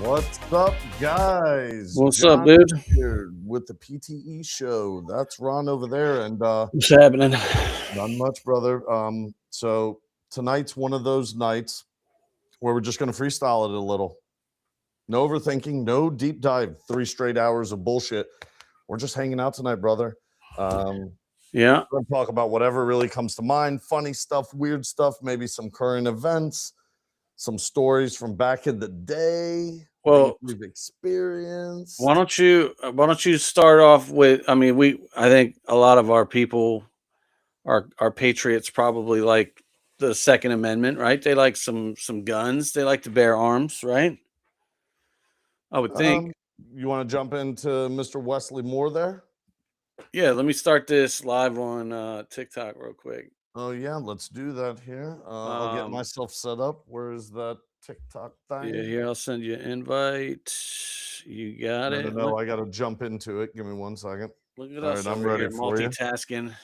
What's up, guys? What's up, John dude? here with the PTE show. That's Ron over there, and What's happening? not much, brother. So tonight's one of those nights where we're just going to freestyle it a little. No overthinking, no deep dive. 3 straight hours of bullshit. We're just hanging out tonight, brother. Yeah. We're going to talk about whatever really comes to mind. Funny stuff, weird stuff, maybe some current events, some stories from back in the day. Well, we've experienced. why don't you start off with? I think a lot of our people, our patriots, probably like the Second Amendment, right? They like some guns. They like to bear arms, right? I would think. You want to jump into Mr. Wesley Moore there? Yeah. Let me start this live on TikTok real quick. Oh yeah, let's do that here. I'll get myself set up. Where is that TikTok thing? Yeah, here I'll send you an invite. You got No, it. I got to jump into it. Give me 1 second. Look at All us right, I'm over ready here for you. multitasking.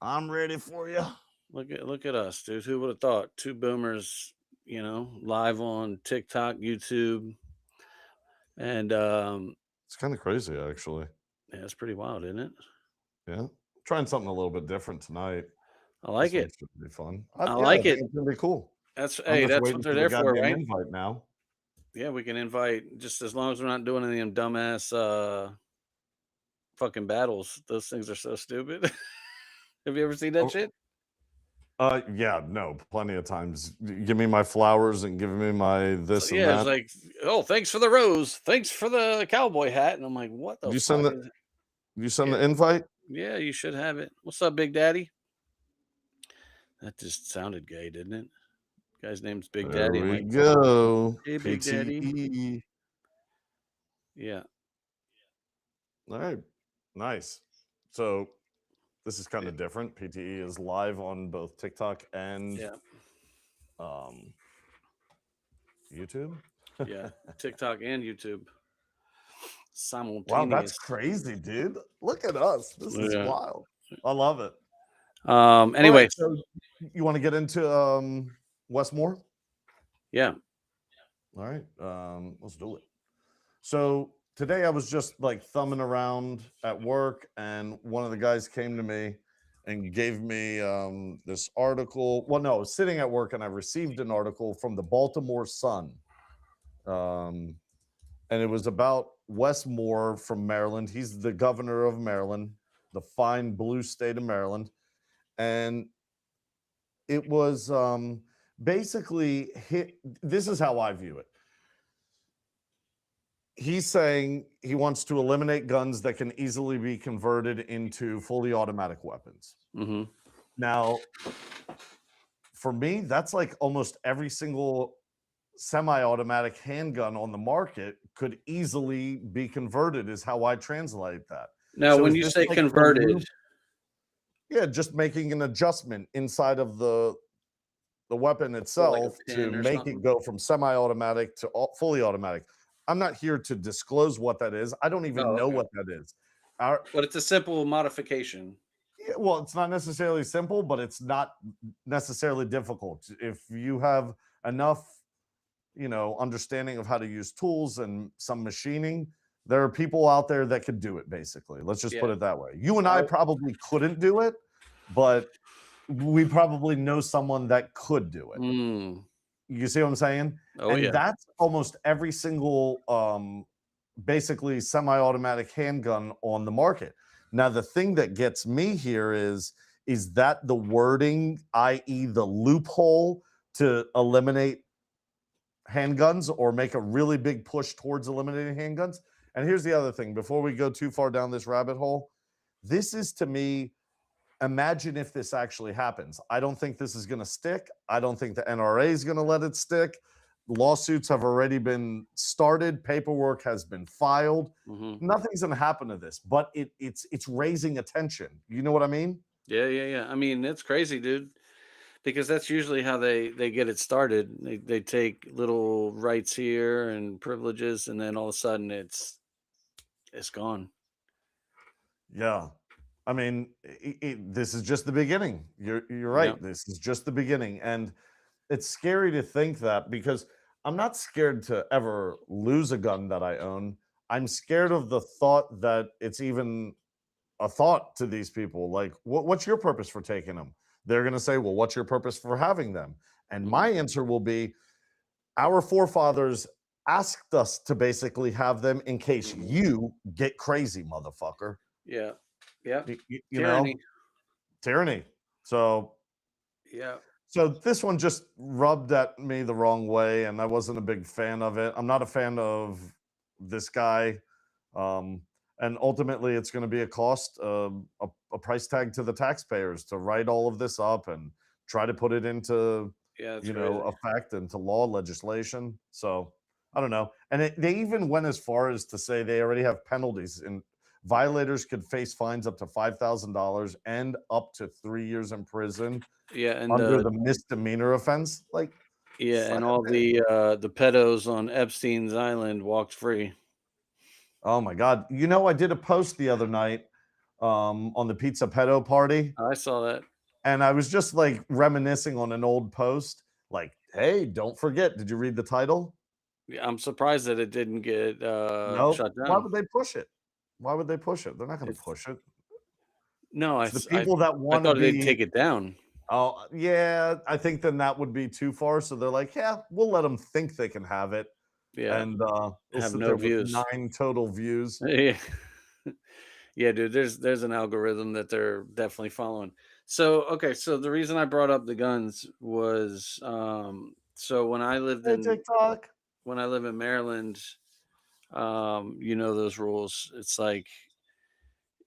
I'm ready for you. Look at us, dude. Who would have thought? Two boomers, live on TikTok, YouTube, and It's kind of crazy, actually. yeah, it's pretty wild, isn't it? Yeah, trying something a little bit different tonight. I like This it. one should be fun. I Yeah, like it. It's gonna be cool. That's I'm just that's waiting what they're for the there for, goddamn right? invite now. Yeah, we can invite just as long as we're not doing any of them dumbass fucking battles. Those things are so stupid. Have you ever seen that shit? Yeah, no, plenty of times. Give me my flowers and give me my this and Yeah, it's that. like, oh, thanks for the rose, thanks for the cowboy hat, and I'm like, what the You fuck? send the you send Yeah. the invite? Yeah, you should have it. What's up, Big Daddy? That just sounded gay, didn't it? Guy's name's Big There Daddy. I'm we like, go. hey, Big Daddy. PTE. Yeah. All right. Nice. So this is kind of different. PTE is live on both TikTok and Yeah. YouTube. Yeah. TikTok and YouTube. Simultaneous. Wow, that's crazy, dude. Look at us. This is wild. I love it. Anyway, right, so you want to get into Wes Moore? Yeah. All right. Let's do it. So today I was just like thumbing around at work, and one of the guys came to me and gave me this article. Well, no, I was sitting at work and I received an article from the Baltimore Sun. And it was about Wes Moore from Maryland. He's the governor of Maryland, the fine blue state of Maryland. And it was basically this is how I view it. He's saying he wants to eliminate guns that can easily be converted into fully automatic weapons. Mm-hmm. Now, for me, that's like almost every single semi-automatic handgun on the market could easily be converted, is how I translate that. Now, when you say converted, yeah, just making an adjustment inside of the weapon itself to make it go from semi-automatic to fully automatic. I'm not here to disclose what that is. I don't even know what that is. But it's a simple modification. Yeah, well, it's not necessarily simple, but it's not necessarily difficult. If you have enough, understanding of how to use tools and some machining, there are people out there that could do it, basically. Let's just put it that way. You and I probably couldn't do it, but we probably know someone that could do it. You see what I'm saying? That's almost every single basically semi-automatic handgun on the market. Now, the thing that gets me here is that the wording, i.e. the loophole to eliminate handguns or make a really big push towards eliminating handguns. And here's the other thing, before we go too far down this rabbit hole, this is, to me, imagine if this actually happens. I don't think this is going to stick. I don't think the NRA is going to let it stick. Lawsuits have already been started. Paperwork has been filed. Mm-hmm. Nothing's going to happen to this, but it's raising attention. You know what I mean? Yeah. I mean, it's crazy, dude, because that's usually how they get it started. They take little rights here and privileges, and then all of a sudden it's gone. Yeah. I mean, this is just the beginning. You're right. This is just the beginning. And it's scary to think that, because I'm not scared to ever lose a gun that I own. I'm scared of the thought that it's even a thought to these people. Like, what's your purpose for taking them? They're going to say, well, what's your purpose for having them? And my answer will be, our forefathers asked us to basically have them in case you get crazy, motherfucker. Yeah. Yeah. You Tyranny. know, tyranny. So Yeah. So this one just rubbed at me the wrong way, and I wasn't a big fan of it. I'm not a fan of this guy, and ultimately, it's going to be a cost, a price tag to the taxpayers to write all of this up and try to put it into, Yeah. That's crazy. effect into law legislation. So I don't know, and they even went as far as to say they already have penalties, and violators could face fines up to $5,000 and up to 3 years in prison Yeah. And under the misdemeanor offense, like, yeah, suck and a all dick. the pedos on Epstein's island walked free. Oh my god. I did a post the other night, on the Pizza Pedo party, I saw that. and I was just, like, reminiscing on an old post, like, "Hey, don't forget." Did you read the title? Yeah, I'm surprised that it didn't get No. shut Why down. would they push it? Why would they push it? They're not gonna It's push it. no, It's the people that I wanna thought they'd be. take it down. Oh, yeah, I think then that would be too far, so they're like, "Yeah, we'll let them think they can have it," Yeah, and, it'll have sit no there with views. 9 total views. Yeah. Yeah, dude, there's an algorithm that they're definitely following. So, okay, so the reason I brought up the guns was so Hey, TikTok. when I live in Maryland, you know those rules. It's like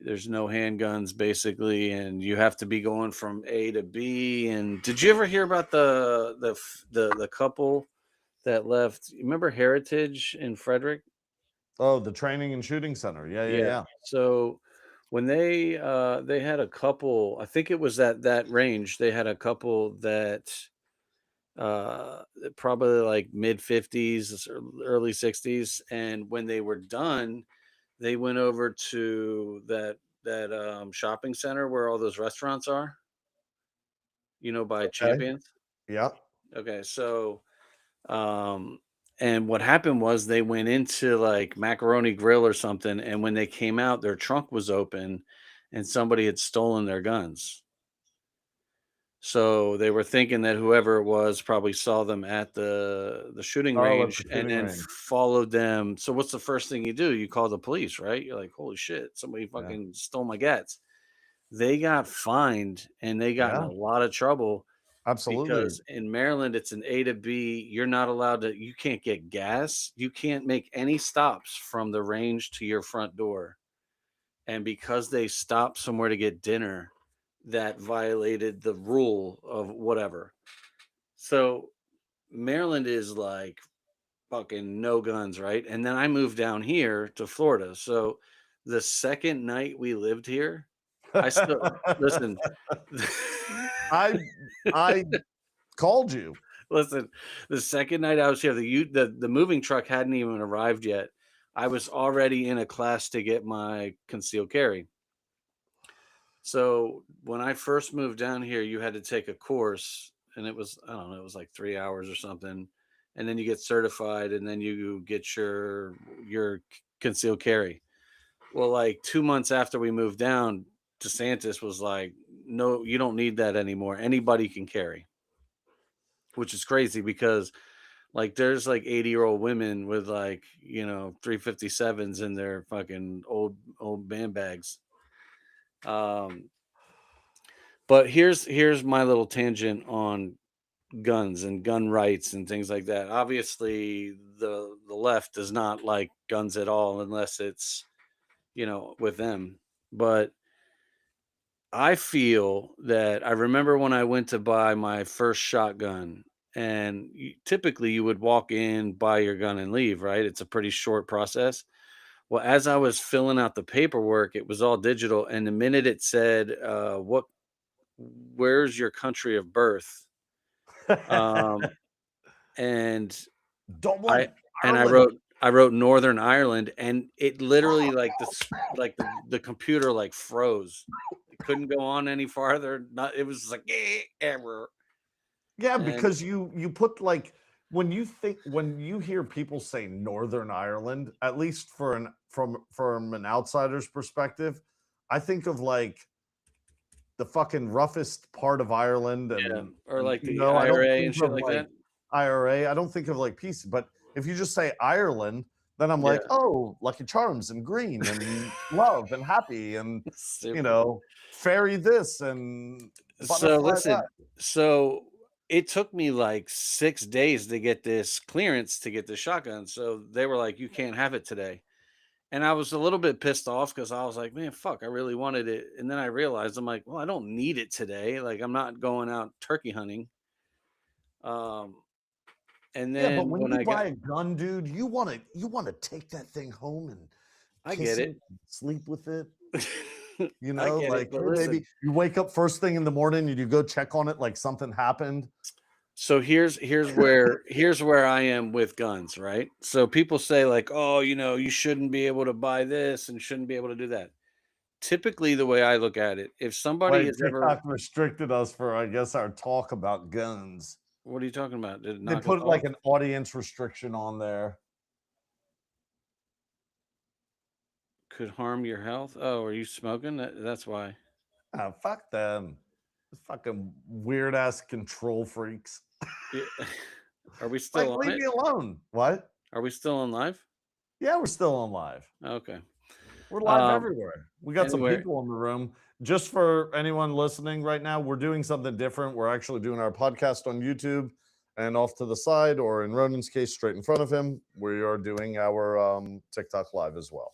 there's no handguns basically, and you have to be going from A to B. And did you ever hear about the couple that left? You remember Heritage in Frederick? Oh, the training and shooting center. Yeah, yeah, Yeah. yeah. So when they had a couple, I think it was at that range, they had a couple that probably like mid 50s or early 60s, and when they were done, they went over to that shopping center where all those restaurants are, by Okay. Champions. Yeah. Okay, so um and what happened was they went into like Macaroni Grill or something, and when they came out, their trunk was open and somebody had stolen their guns. So they were thinking that whoever it was probably saw them at the shooting Oh, at the range and shooting then range. followed them. So what's the first thing you do? You call the police, right? You're like, "Holy shit, somebody Yeah. fucking stole my gats." They got fined and they got in Yeah, a lot of trouble absolutely. because in Maryland it's an A to B. You're not allowed to you can't get gas. You can't make any stops from the range to your front door. And because they stopped somewhere to get dinner, that violated the rule of whatever. So Maryland is like fucking no guns, right? And then I moved down here to Florida. So the second night we lived here, I still listen. I I called you. Listen, the second night I was here, the moving truck hadn't even arrived yet. I was already in a class to get my concealed carry. So when I first moved down here, you had to take a course, and it was I don't know, it was like 3 hours or something, and then you get certified, and then you get your concealed carry. Well, like 2 months after we moved down, DeSantis was like, "No, you don't need that anymore. Anybody can carry," which is crazy because like there's like 80-year-old women with like 357s in their fucking old man bags. Um, But here's my little tangent on guns and gun rights and things like that. Obviously, the left does not like guns at all unless it's, with them. But I feel that I remember when I went to buy my first shotgun, and typically you would walk in, buy your gun, and leave, right? It's a pretty short process. Well, as I was filling out the paperwork, it was all digital, and the minute it said, where's your country of birth? Um, and I Dublin, and I Ireland. wrote I wrote Northern Ireland, and it literally like the computer like froze. It couldn't go on any farther. Not it was like error. Yeah, And because you put, like, when you hear people say Northern Ireland, at least from an outsider's perspective, I think of like the fucking roughest part of Ireland, Yeah, and or like you the know, I don't IRA think and shit of like like that. IRA. I don't think of like peace. But if you just say Ireland, then I'm Yeah, like, oh, Lucky Charms and green and love and happy and stupid. fairy this and So butterfly that. listen, so it took me like 6 days to get this clearance to get the shotgun. So they were like, "You can't have it today." And I was a little bit pissed off because I was like, "Man, fuck, I really wanted it." And then I realized I'm like, "Well, I don't need it today. Like, I'm not going out turkey hunting." Um, and Yeah, but then when when you I got, buy a gun, dude, you want to take that thing home and I kiss get it, it. and sleep with it. I get it, Like, but hey, baby, listen. you wake up first thing in the morning and you go check on it like something happened. So here's where I am with guns, right? So people say like, "Oh, you shouldn't be able to buy this and shouldn't be able to do that." Typically, the way I look at it, if somebody Wait, has ever, TikTok restricted us for, I guess, our talk about guns. what are you talking about? Did it They knock us put off? like an audience restriction on there. Could harm your health? Oh, are you smoking? That's why. Ah, fuck them. Fucking weird ass control freaks. Yeah. Are we still Like, on leave it? me alone. What? Are we still on live? Yeah, we're still on live. Okay. We're live Um. everywhere. We got some Anyway, people in the room. Just for anyone listening right now, we're doing something different. We're actually doing our podcast on YouTube, and off to the side, or in Ronan's case, straight in front of him, we are doing our TikTok live as well.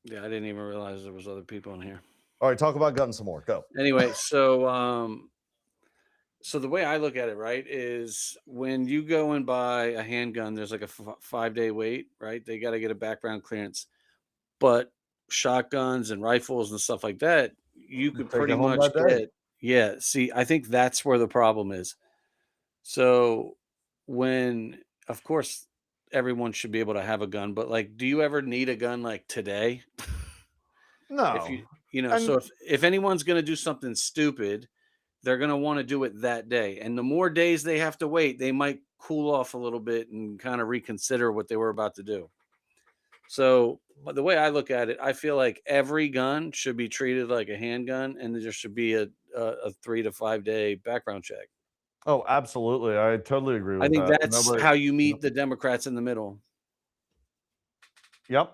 yeah, I didn't even realize there was other people in here. All right, talk about guns some more. Go. Anyway, so the way I look at it, right, is when you go and buy a handgun, there's like a 5-day wait, right? They got to get a background clearance. But shotguns and rifles and stuff like that, you could Take it pretty home much that day. get. Yeah, see, I think that's where the problem is. So when, of course, everyone should be able to have a gun, but like, do you ever need a gun like today? If No. so And if anyone's going to do something stupid, they're going to want to do it that day. And the more days they have to wait, they might cool off a little bit and kind of reconsider what they were about to do. So, but the way I look at it, I feel like every gun should be treated like a handgun, and there should be a 3 to 5 day background check. oh, absolutely. I totally agree I with think that. that's Nobody. how you No. meet the Democrats in the middle. Yep.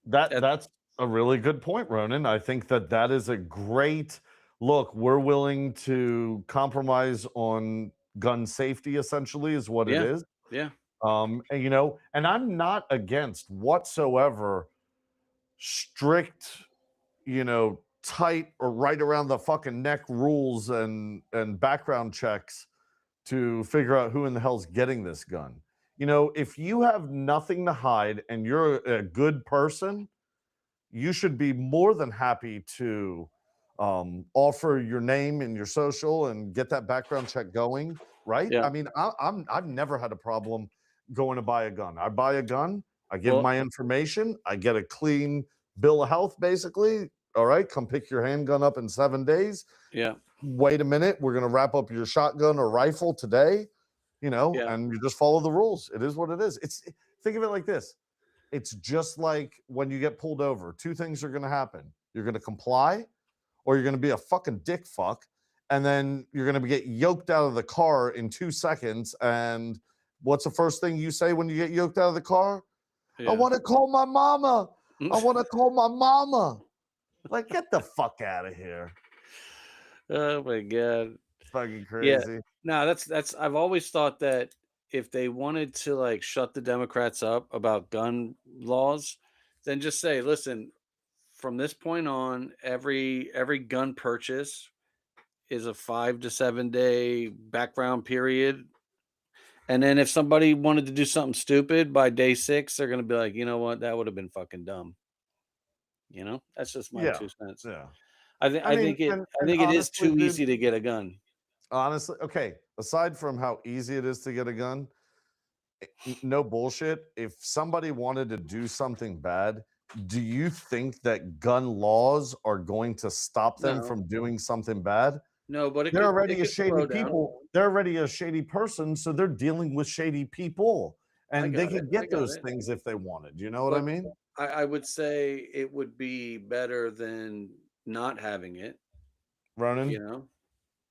That That that's a really good point, Ronan. I think that is a great look. We're willing to compromise on gun safety, essentially, is what it yeah, is. yeah, And I'm not against whatsoever strict, tight or right around the fucking neck rules and background checks to figure out who in the hell's getting this gun. If you have nothing to hide and you're a good person, you should be more than happy to offer your name and your social and get that background check going. Right? yeah. I mean, I've never had a problem going to buy a gun. I buy a gun, I give Well, my information, I get a clean bill of health, basically. All right, come pick your handgun up in 7 days. yeah, Wait a minute, we're gonna wrap up your shotgun or rifle today, yeah, and you just follow the rules. It is what it is. Think of it like this. It's just like when you get pulled over. Two things are gonna happen. You're gonna comply, or you're gonna be a fucking dick fuck, and then you're gonna get yoked out of the car in 2 seconds. And what's the first thing you say when you get yoked out of the car? I yeah. want to call my mama. I want to call my mama. Like, get the fuck out of here. Oh my god. It's fucking Yeah. crazy. No, that's. I've always thought that if they wanted to like shut the Democrats up about gun laws, then just say, listen, from this point on, every gun purchase is a 5 to 7 day background period. And then if somebody wanted to do something stupid by day 6, they're gonna be like, you know what, that would have been fucking dumb. That's just my Yeah. 2 cents. Yeah. I think I I mean, think it I and think it is honestly, too dude, easy to get a gun. honestly, okay, aside from how easy it is to get a gun, no bullshit. If somebody wanted to do something bad, do you think that gun laws are going to stop them No, from doing something bad? No, but They're it already a could shady slow down. people. They're already a shady person, so they're dealing with shady people, I and they got it. could I get got those it. things if they wanted. You know what I But mean? I would say it would be better than not having it, you Ronan, know?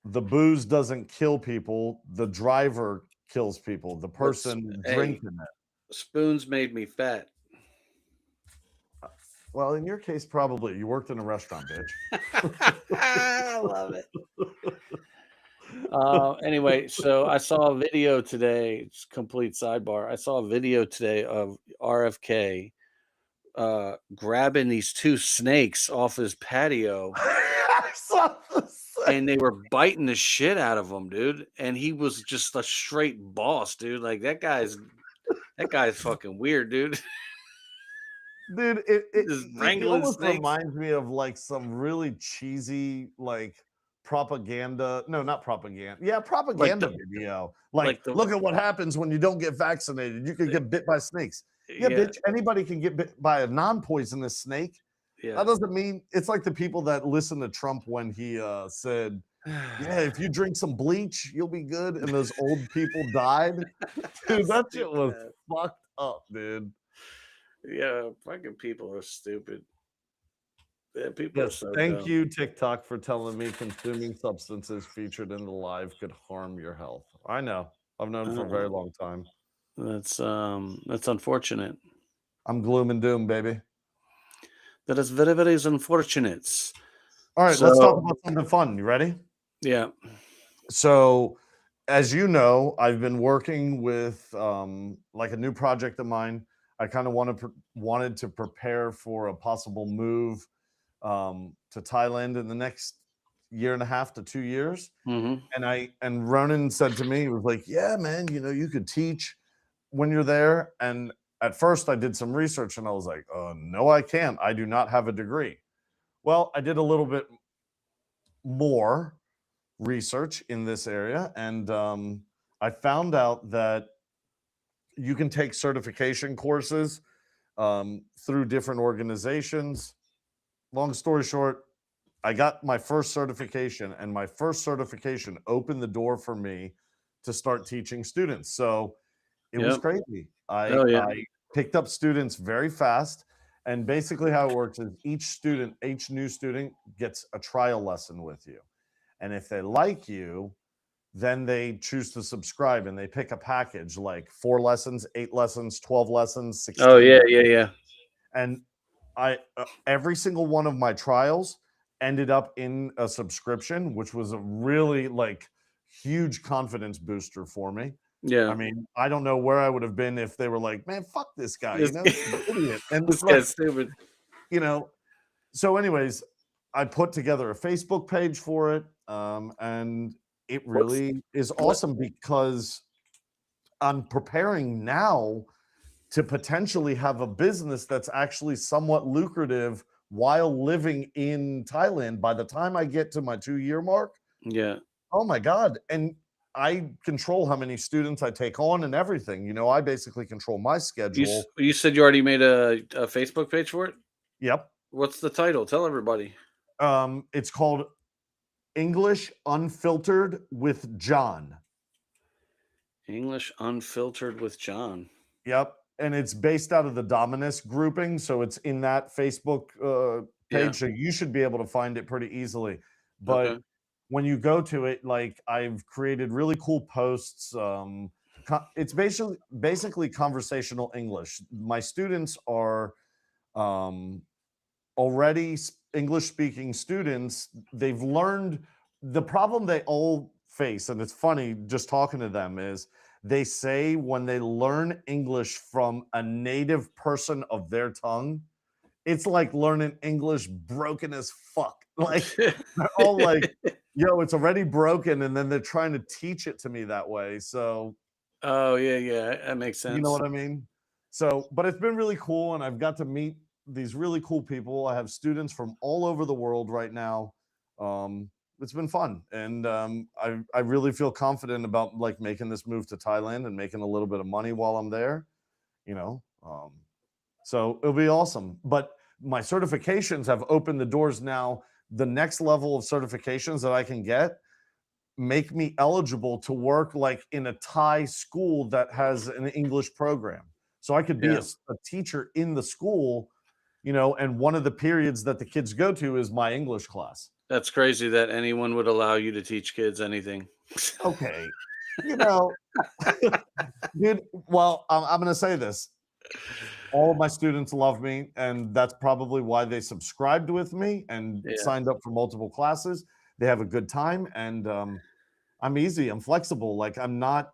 the booze doesn't kill people. The driver kills people. The But person hey, drinking it. spoons made me fat. Well, in your case, probably you worked in a restaurant, bitch. I love it. Anyway, so I saw a video today. It's complete sidebar. I saw a video today of RFK grabbing these two snakes off his patio, I saw the same. and they were biting the shit out of him, dude. And he was just a straight boss, dude. Like that guy's fucking weird, dude. Dude, Just it wrangling almost snakes. reminds me of like some really cheesy like propaganda. No, not propaganda. Yeah, Like propaganda the video. Like, like the look at what happens when you don't get vaccinated. You could get bit by snakes. Yeah, yeah, bitch. Anybody can get bit by a non-poisonous snake. yeah. That doesn't mean it's like the people that listen to Trump when he said, "Yeah, if you drink some bleach, you'll be good," and those old people died. How Dude, that shit stupid was that. fucked up, dude. Yeah, fucking people are stupid. Yeah, people are Yes, so thank dumb. you, TikTok, for telling me consuming substances featured in the live could harm your health. I know. I've known for a very Uh, long time. that's unfortunate. I'm gloom and doom, baby. That is very, very unfortunate. All right, let's talk So about something fun. You ready? yeah. So, as you know, I've been working with like a new project of mine. I kind of wanted to prepare for a possible move to Thailand in the next year and a half to 2 years. Hmm. And Ronan said to me, he was like, "Yeah, man, you could teach when you're there." And at first, I did some research, and I was like, "No, I can't. I do not have a degree." Well, I did a little bit more research in this area, and I found out that you can take certification courses through different organizations. Long story short, I got my first certification, and my first certification opened the door for me to start teaching students. So it was Yep. crazy. Oh yeah. I picked up students very fast. And basically, how it works is each new student gets a trial lesson with you. And if they like you, then they choose to subscribe and they pick a package like 4 lessons, 8 lessons, 12 lessons, Oh 16 yeah. lessons. Yeah. Yeah. And I every single one of my trials ended up in a subscription, which was a really like huge confidence booster for me. I Yeah. mean, I don't know where I would have been if they were like, "Man, fuck this guy," This, he's an idiot. And this like, guy's stupid. you know, so anyways, I put together a Facebook page for it, and it What's really is what? awesome because I'm preparing now to potentially have a business that's actually somewhat lucrative while living in Thailand by the time I get to my 2-year mark. Yeah. Oh my god, and I control how many students I take on and everything. I basically control my schedule. You said you already made a Facebook page for it. Yep. What's the title? Tell everybody. It's called English Unfiltered with John. English Unfiltered with John. Yep. And it's based out of the Dominus grouping. So it's in that Facebook Yeah. page. So you should be able to find it pretty easily. But Okay. when you go to it, like I've created really cool posts. It's basically conversational English. My students are um, already English speaking students. They've learned the problem they all face, and it's funny just talking to them is they say when they learn English from a native person of their tongue, it's like learning English broken as fuck. Like they're all like, yo, it's already broken, and then they're trying to teach it to me that way. So Oh yeah, yeah, that makes you know sense. what I mean? So, but it's been really cool, and I've got to meet these really cool people. I have students from all over the world right now. It's been fun, and I really feel confident about like making this move to Thailand and making a little bit of money while I'm there. You know, so it'll be awesome. But my certifications have opened the doors now. The next level of certifications that I can get make me eligible to work like in a Thai school that has an English program. So I could be Yeah. a teacher in the school, and one of the periods that the kids go to is my English class. That's crazy that anyone would allow you to teach kids anything. Okay. You know, dude, well, I'm going to say this. All of my students love me, and that's probably why they subscribed with me and Yeah. signed up for multiple classes. They have a good time, and I'm easy. I'm flexible. Like, I'm not,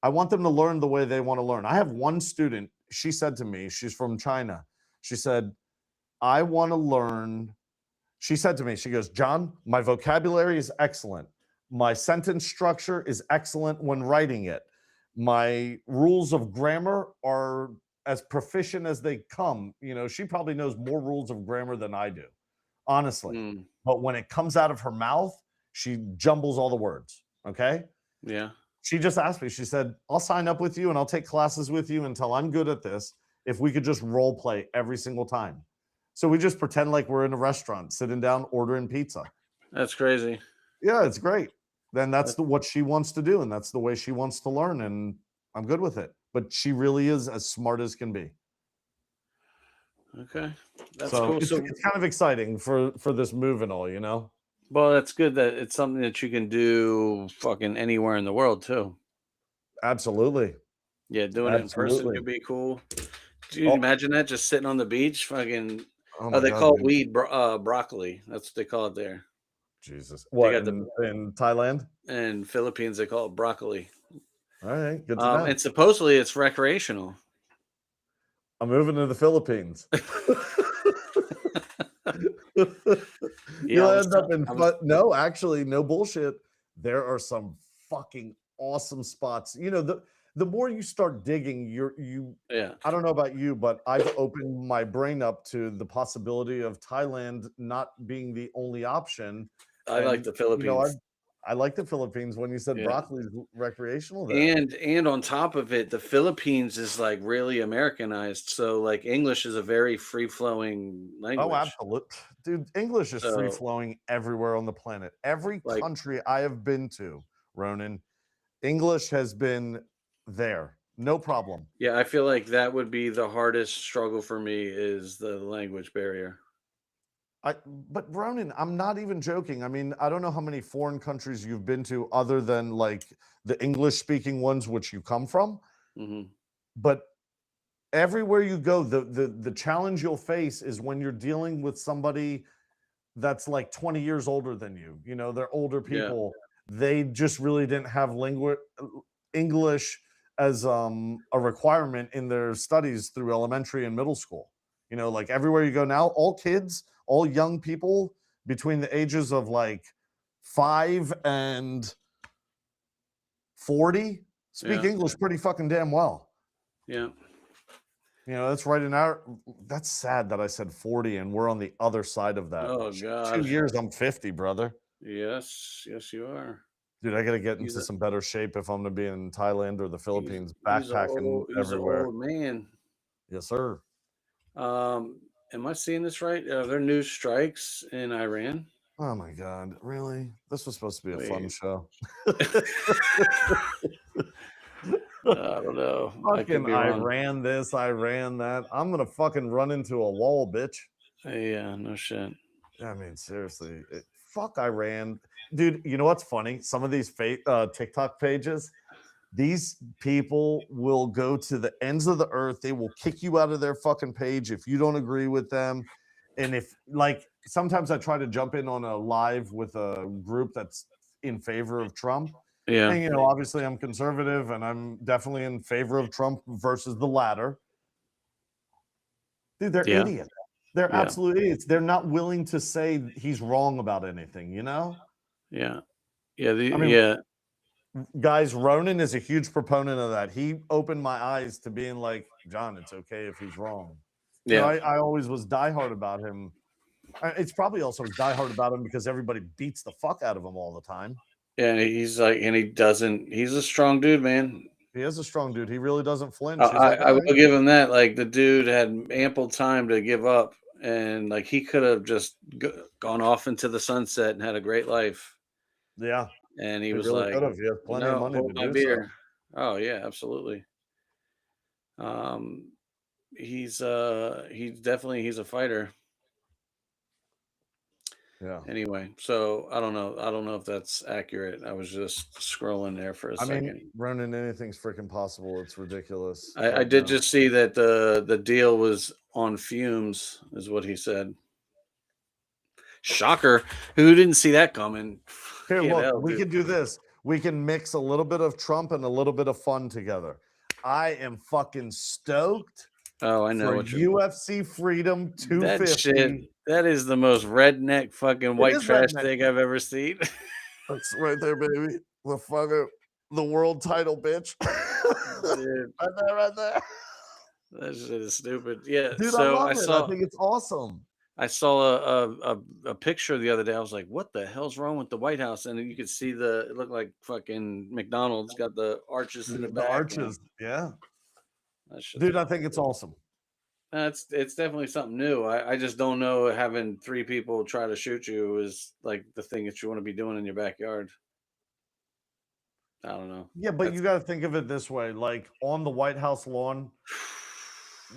I want them to learn the way they want to learn. I have one student, she said to me, she's from China. She said, I want to learn. She said to me, she goes, John, my vocabulary is excellent. My sentence structure is excellent when writing it. My rules of grammar are as proficient as they come. She probably knows more rules of grammar than I do, honestly. Mm, But when it comes out of her mouth, she jumbles all the words. Okay. yeah. She just asked me, she said, I'll sign up with you and I'll take classes with you until I'm good at this. If we could just role play every single time. So we just pretend like we're in a restaurant, sitting down, ordering pizza. That's crazy. Yeah, it's great. Then that's what she wants to do, and that's the way she wants to learn, and I'm good with it. But she really is as smart as can be. Okay. That's So cool. it's, So, it's kind of exciting for this move and all. well, that's good that it's something that you can do fucking anywhere in the world too. Absolutely. Yeah, doing it in person Absolutely. could be cool. Do you Oh, imagine that just sitting on the beach? Fucking, oh my they God, call dude. weed broccoli. That's what they call it there. Jesus. They What, got the in Thailand? in Philippines they call it broccoli. All right, good to know. And supposedly it's recreational. I'm moving to the Philippines. You'll Yeah, end up in no, actually, no bullshit. There are some fucking awesome spots. The more you start digging, yeah. I don't know about you, but I've opened my brain up to the possibility of Thailand not being the only option. I like the And Philippines. I like the Philippines. When you said Yeah. broccoli is recreational there. And on top of it, the Philippines is like really Americanized. So like English is a very free flowing Oh, language. absolutely. Dude, English is free So flowing everywhere on the planet. Every like country I have been to, Ronan, English has been there. No problem. yeah, I feel like that would be the hardest struggle for me is the language barrier. But Ronan, I'm not even joking. I mean, I don't know how many foreign countries you've been to other than like the English speaking ones which you come from, Hmm. but everywhere you go, the challenge you'll face is when you're dealing with somebody that's like 20 years older than you. They're older Yeah. people. They just really didn't have English as a requirement in their studies through elementary and middle school. Like everywhere you go now, all kids, all young people between the ages of like 5 and 40 speak Yeah. English pretty fucking damn well. Yeah. That's right that's sad that I said 40 and we're on the other side of that. Oh 2 God. years, I'm 50, brother. Yes. Yes, you are. Dude, I gotta get He's into a some better shape if I'm gonna be in Thailand or the Philippines, backpacking he's an everywhere. old man. Yes, sir. Am I seeing this right? There are new strikes in Iran. Oh my God, really? This was supposed to be a fun Wait. show. I don't know. I could Fucking be I wrong. ran this, I ran that. I'm gonna fucking run into a wall, bitch. Yeah, no shit. I mean, seriously, fuck Iran. Dude, you know what's funny? Some of these TikTok pages, these people will go to the ends of the earth. They will kick you out of their fucking page if you don't agree with them. And if like sometimes I try to jump in on a live with a group that's in favor of Trump. Yeah. And obviously I'm conservative and I'm definitely in favor of Trump versus the latter. Dude, they're Yeah. idiots. They're Yeah. absolute idiots. They're not willing to say he's wrong about anything, Yeah. Yeah. I mean, Yeah. guys, Ronan is a huge proponent of that. He opened my eyes to being like, John, it's okay if he's wrong. Yeah. I always was diehard about him. It's probably also diehard about him because everybody beats the fuck out of him all the time. Yeah. And he's like, and he doesn't, he's a strong dude, man. He is a strong dude. He really doesn't flinch. I, He's like, I all will right. give him that. Like the dude had ample time to give up, and like he could have just gone off into the sunset and had a great life. Yeah. And he They was really like, could have. He has plenty of "No, money to hold my do so. beer." Oh yeah, absolutely. Um, he's a fighter. Yeah. Anyway, so I don't know. I don't know if that's accurate. I was just scrolling there for a I mean, second. Ronan, anything's freaking possible. It's ridiculous. I But did no. just see that the deal was on fumes, is what he said. Shocker. Who didn't see that coming? Here, Fucking look, hell, we dude. can do this. We can mix a little bit of Trump and a little bit of fun together. I am fucking stoked Oh, I know for what you're UFC Freedom that shit. 250. That is the most redneck fucking It white is trash redneck. thing I've ever seen. That's right there, baby. The fucking the world title, bitch. Dude, Right there, right there. that shit is stupid. Yeah, Dude, I so I love it. I saw think it's awesome. I saw a picture the other day. I was like, "What the hell's wrong with the White House?" And you could see it looked like fucking McDonald's got the arches in the The back, and arches. Yeah. that shit's Dude, I think it's ridiculous. awesome. It's definitely something new. I just don't know having three people try to shoot you is like the thing that you want to be doing in your backyard. I don't know. Yeah, but you That's got to think of it this way: like on the White House lawn,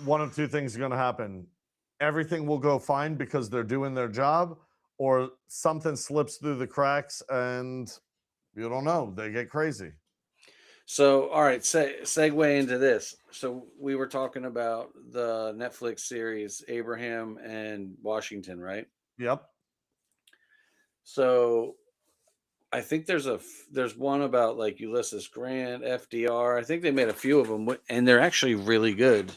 one of two things are going to happen. Everything will go fine because they're doing their job, or something slips through the cracks and you don't know. They get crazy. so. All right, segue into this. So we were talking about the Netflix series Abraham and Washington, right? Yep. So I think there's one about like Ulysses Grant, FDR. I think they made a few of them, and they're actually really good.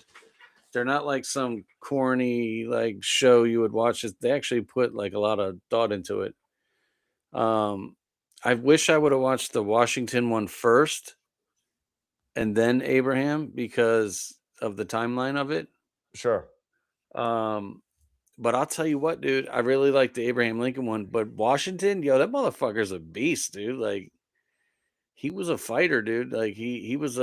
They're not like some corny like show you would watch. They actually put like a lot of thought into it. Um, I wish I would have watched the Washington one first and then Abraham because of the timeline of it. Sure. Um, but I'll tell you what, dude, I really like the Abraham Lincoln one. But Washington, yo, that motherfucker's a beast, dude. Like he was a fighter, dude. Like he was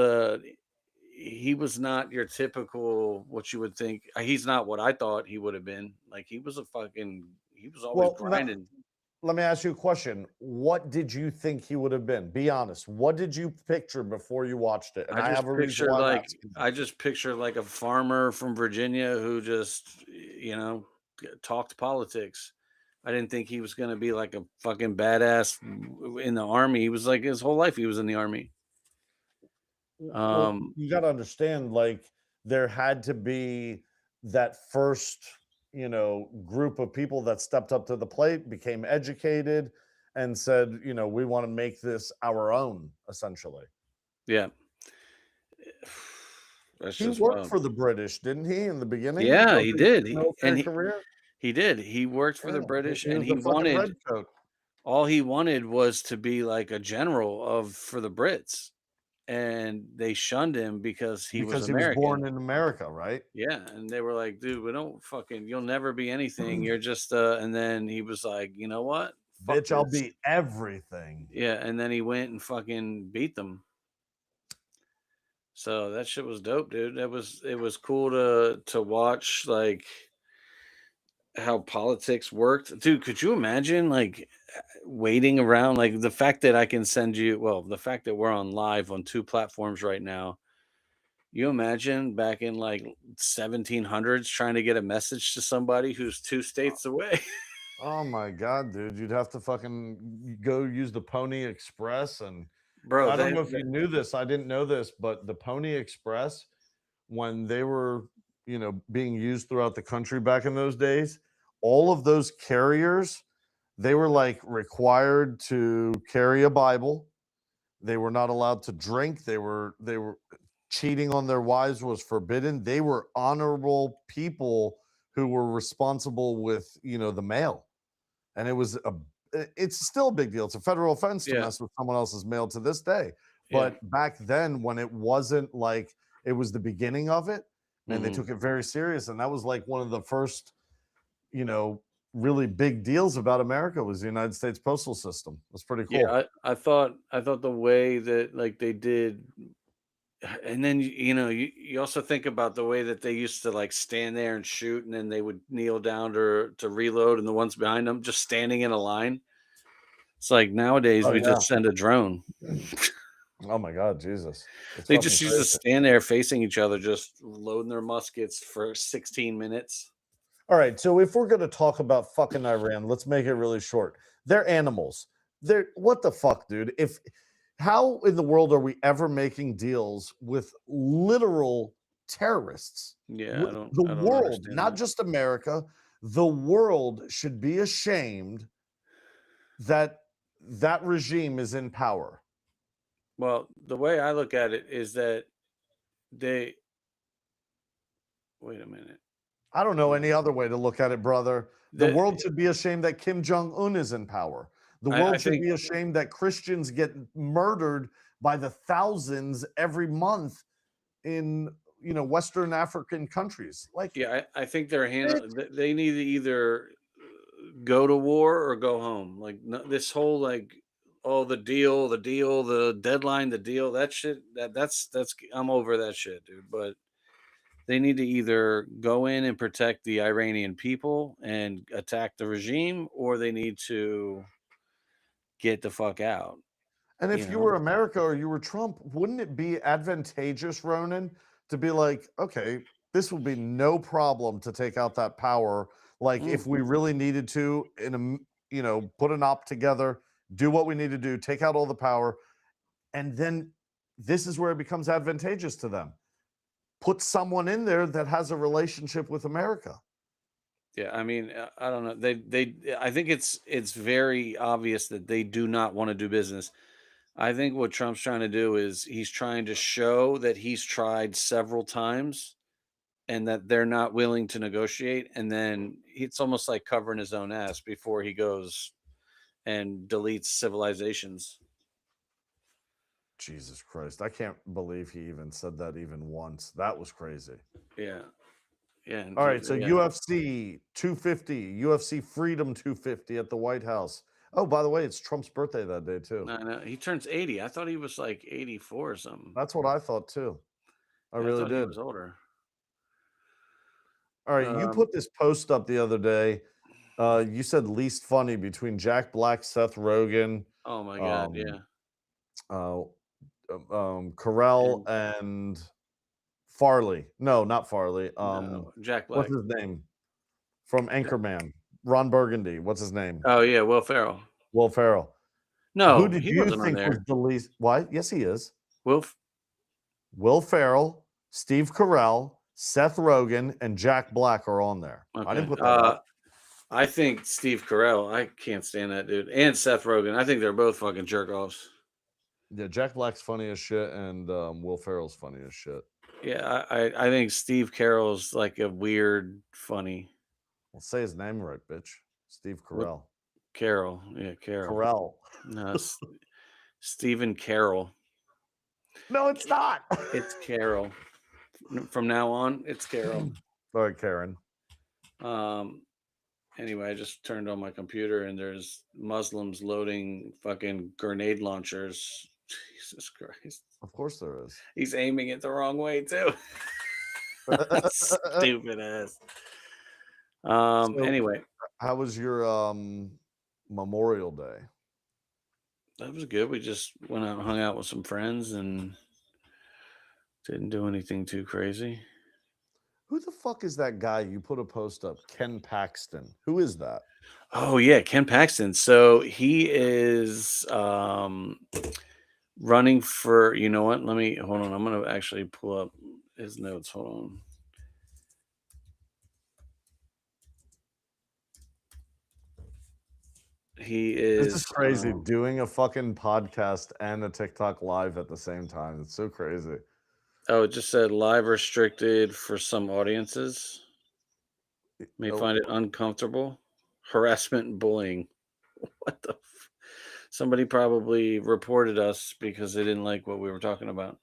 not your typical what you would think. He's not what I thought he would have been. Like he was always Well, grinding. let me ask you a question. What did you think he would have been? Be honest. What did you picture before you watched it? And I I have just a reason picture why I'm like asking that. I just picture like a farmer from Virginia who just talked politics. I didn't think he was gonna be like a fucking badass in the army. He was like his whole life he was in the army. Well, Um, you got to understand, like, there had to be that first, group of people that stepped up to the plate, became educated, and said, we want to make this our own, essentially. yeah, that's He just worked wild. for the British, didn't he, in the beginning Yeah, of he his did. military career? He did. He worked for Yeah, the British, he and was the he fucking wanted red coat. all he wanted was to be like a general of for the Brits, and they shunned him because he was Because he was American. born in America, right? Yeah, and they were like, "Dude, we don't fucking you'll never be anything. You're just and then he was like, "You know what? Fuck Bitch, I'll this." be everything. Yeah, and then he went and fucking beat them. So that shit was dope, dude. It was cool to watch like how politics worked. Dude, could you imagine like waiting around like the fact that I can send you the fact that we're on live on two platforms right now. You imagine back in like 1700s trying to get a message to somebody who's two states away. Oh my god, dude, you'd have to fucking go use the Pony Express. And Bro, I don't know if you knew this, I didn't know this, but the Pony Express, when they were, being used throughout the country back in those days, all of those carriers, they were like required to carry a Bible. They were not allowed to drink. They were cheating on their wives was forbidden. They were honorable people who were responsible with, the mail. And it's still a big deal. It's a federal offense to yeah, mess with someone else's mail to this day. yeah. But back then, when it wasn't like it was the beginning of it, man, they Mhm. took it very serious. And that was like one of the first, you know, really big deals about America was the United States postal system. That's pretty Yeah, cool. I thought the way that like they did and then you also think about the way that they used to like stand there and shoot and then they would kneel down to reload and the ones behind them just standing in a line. It's like nowadays Oh we yeah. just send a drone. Oh my God, Jesus. It's They fucking just used to crazy. stand there facing each other, just loading their muskets for 16 minutes. All right, so if we're gonna talk about fucking Iran, let's make it really short. They're animals. They're what the fuck, dude? If how in the world are we ever making deals with literal terrorists? Yeah, The I don't world, understand not that. just America, the world should be ashamed that that regime is in power. Well, the way I look at it is that they wait a minute. I don't know Uh, any other way to look at it, brother. The the world should be ashamed that Kim Jong Un is in power. The I world should think be ashamed that Christians get murdered by the thousands every month in Western African countries. Like, yeah, I think they're bitch, they need to either go to war or go home. Like this whole like oh the deal, the deadline, the deal, that shit that's I'm over that shit, dude. But they need to either go in and protect the Iranian people and attack the regime, or they need to get the fuck out. and You if you know? were America or you were Trump, wouldn't it be advantageous, Ronan, to be like, okay, this would be no problem to take out that power. Like, Mm. if we really needed to, put an op together, do what we need to do, take out all the power, and then this is where it becomes advantageous to them. Put someone in there that has a relationship with America. Yeah, I mean, I don't know. I think it's very obvious that they do not want to do business. I think what Trump's trying to do is he's trying to show that he's tried several times and that they're not willing to negotiate. And then it's almost like covering his own ass before he goes and deletes civilizations. Jesus Christ. I can't believe he even said that even once. That was crazy. Yeah. Yeah. And All right, so yeah. UFC 250, UFC Freedom 250 at the White House. Oh, by the way, it's Trump's birthday that day too. No, he turns 80. I thought he was like 84 or something. That's what I thought too. I Yeah, I really thought he did. was older. All right, you put this post up the other day. You said least funny between Jack Black, Seth Rogen, Oh my God. um, Yeah. uh, Carell, and Farley. No, not Farley. No, Jack What's Black. his name from Anchorman? Ron Burgundy. What's his name? Oh yeah, Will Ferrell. Will Ferrell. Who No, did he you wasn't on think was there. the least? Why? Yes, he is. Will Will Ferrell, Steve Carell, Seth Rogen, and Jack Black are on there. I didn't okay. put that up. I think Steve Carell. I can't stand that dude. And Seth Rogen. I think they're both fucking jerk offs. Yeah, Jack Black's funny as shit, and Will Ferrell's funny as shit. Yeah, I think Steve Carell's like a weird funny. Well, say his name right, bitch. Steve Carell. Carroll. Yeah, Carroll. Carell. No, Stephen Carroll. No, it's not. It's Carroll. From now on, it's Carroll. All right, Karen. Anyway, I just turned on my computer and there's Muslims loading fucking grenade launchers. Jesus Christ. Of course there is. He's aiming it the wrong way too. Stupid ass. Anyway, how was your Memorial Day? that was good. We just went out and hung out with some friends and didn't do anything too crazy. Who the fuck is that guy you put a post up? Ken Paxton. Who is that? Oh yeah, Ken Paxton. So he is running for, you know what? Let me hold on. I'm gonna actually pull up his notes. Hold on. He is This is crazy. Doing a fucking podcast and a TikTok live at the same time. It's so crazy. Oh, it just said live restricted for some audiences. May find it uncomfortable. Harassment and bullying. What the? Somebody probably reported us because they didn't like what we were talking about.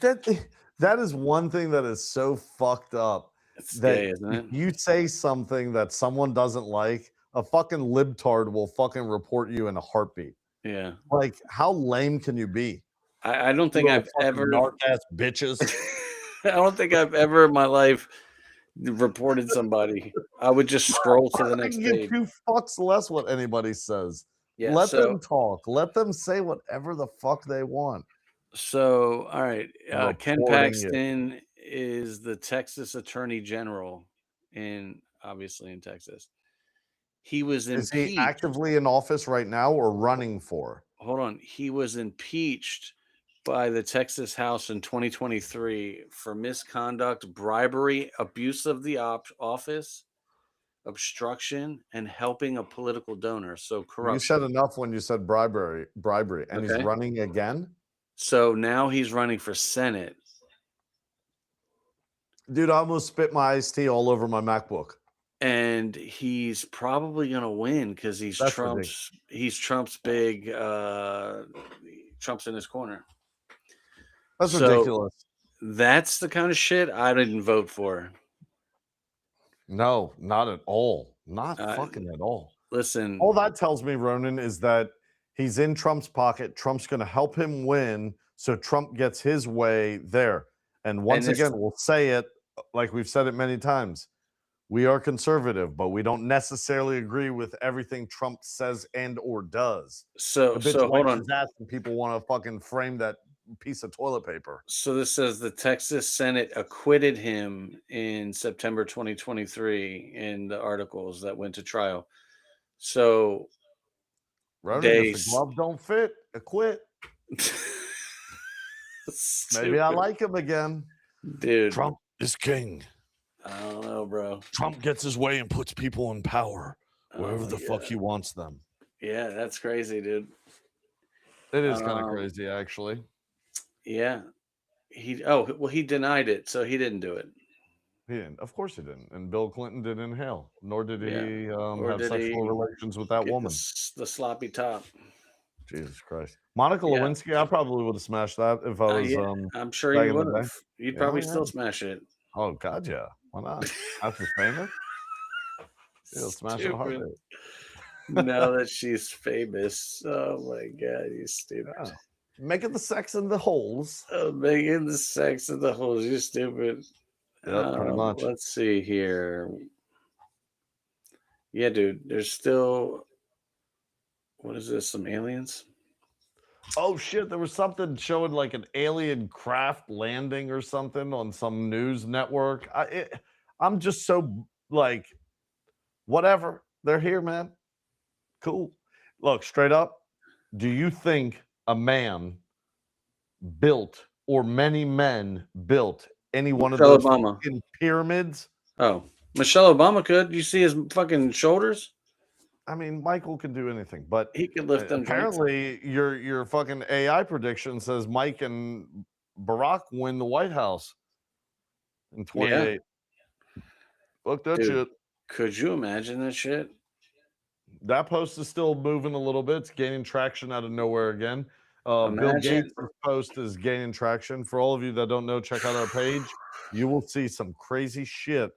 That is one thing that is so fucked up. It's that gay, isn't it? You say something that someone doesn't like, a fucking libtard will fucking report you in a heartbeat. Yeah. Like, how lame can you be? I don't think I've ever narc-ass bitches. I don't think I've ever in my life reported somebody. I would just scroll to the next give page. 2 fucks less what anybody says. Yeah. Let So them talk. Let them say whatever the fuck they want. all right. Ken Reporting it. Paxton is the Texas Attorney General obviously in Texas. He was Is he impeached. actively in office right now or running for? Hold on. He was impeached by the Texas House in 2023 for misconduct, bribery, abuse of the office, obstruction, and helping a political donor. So You said corruption. enough when you said bribery, and he's Okay. running again? So now he's running for Senate. Dude, I almost spit my iced tea all over my MacBook. And he's probably gonna win because That's ridiculous. He's Trump's big Trump's in his corner. That's So ridiculous. that's the kind of shit I didn't vote for. No, not at all. Not Uh, fucking at all. listen, All that tells me, Ronan, is that he's in Trump's pocket. Trump's going to help him win, so Trump gets his way there. And once and it's again, we'll say it like we've said it many times. We are conservative, but we don't necessarily agree with everything Trump says and or does. The bitch hold wipes on. his ass and people want to fucking frame that piece of toilet paper. So this says the Texas Senate acquitted him in September 2023 in the articles that went to trial. So Ronan, if they the glove don't fit, acquit. Maybe I stupid. like him again. Dude, Trump is king. I don't know, bro. Trump gets his way and puts people in power wherever Oh, the fuck yeah. he wants them. Yeah, that's crazy, dude. It is kind of Um, crazy, actually. Yeah. He he denied it, so he didn't do it. He didn't. Of course he didn't. And Bill Clinton didn't inhale, nor did Yeah. he Or have did sexual he relations with that get woman. the sloppy top? Jesus Christ. Monica Yeah. Lewinsky, I probably would have smashed that if I was Yeah, I'm sure back you in the would day. have. You'd Yeah, probably yeah. still smash it. Oh God, yeah. Why not? After famous, he'll smash it in a Stupid. heartbeat. Now that she's famous. Oh my god, you stupid. Yeah. Making the sex in the holes. Oh, Megan the sex of the holes, you stupid. Yep, pretty much. Let's see here. Yeah, dude, there's still what is this? Some aliens? Oh shit, there was something showing like an alien craft landing or something on some news network. I'm just so like, whatever. They're here, man. Cool. Look, straight up, do you think a man built or many men built any one of Michelle those Obama. fucking pyramids? Oh, Michelle Obama could. You see his fucking shoulders? I mean, Michael can do anything, but He could lift them joints. apparently your fucking AI prediction says Mike and Barack win the White House in Yeah, 28. Fuck that dude. shit. Could you imagine that shit? That post is still moving a little bit. It's gaining traction out of nowhere again. Bill Imagine. Gates' post is gaining traction. For all of you that don't know, check out our page. You will see some crazy shit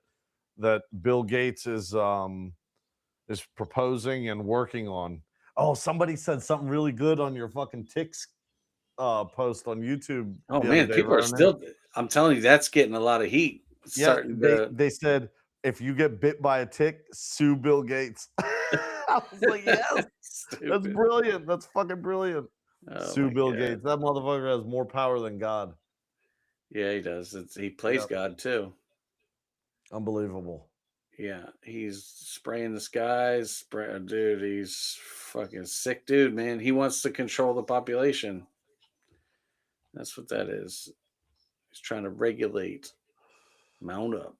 that Bill Gates is proposing and working on. Oh, somebody said something really good on your fucking ticks post on YouTube Oh the other man, day, people are Ronan. still. I'm telling you, that's getting a lot of heat. Yeah, Starting to. they said if you get bit by a tick, sue Bill Gates. I was like, yes, that's Stupid. brilliant. That's fucking brilliant. Oh Sue my Bill God. Gates. That motherfucker has more power than God. Yeah, he does. He plays Yep. God too. Unbelievable. Yeah, he's spraying the skies. Dude, he's fucking sick, dude. Man, he wants to control the population. That's what that is. He's trying to regulate. Mount up.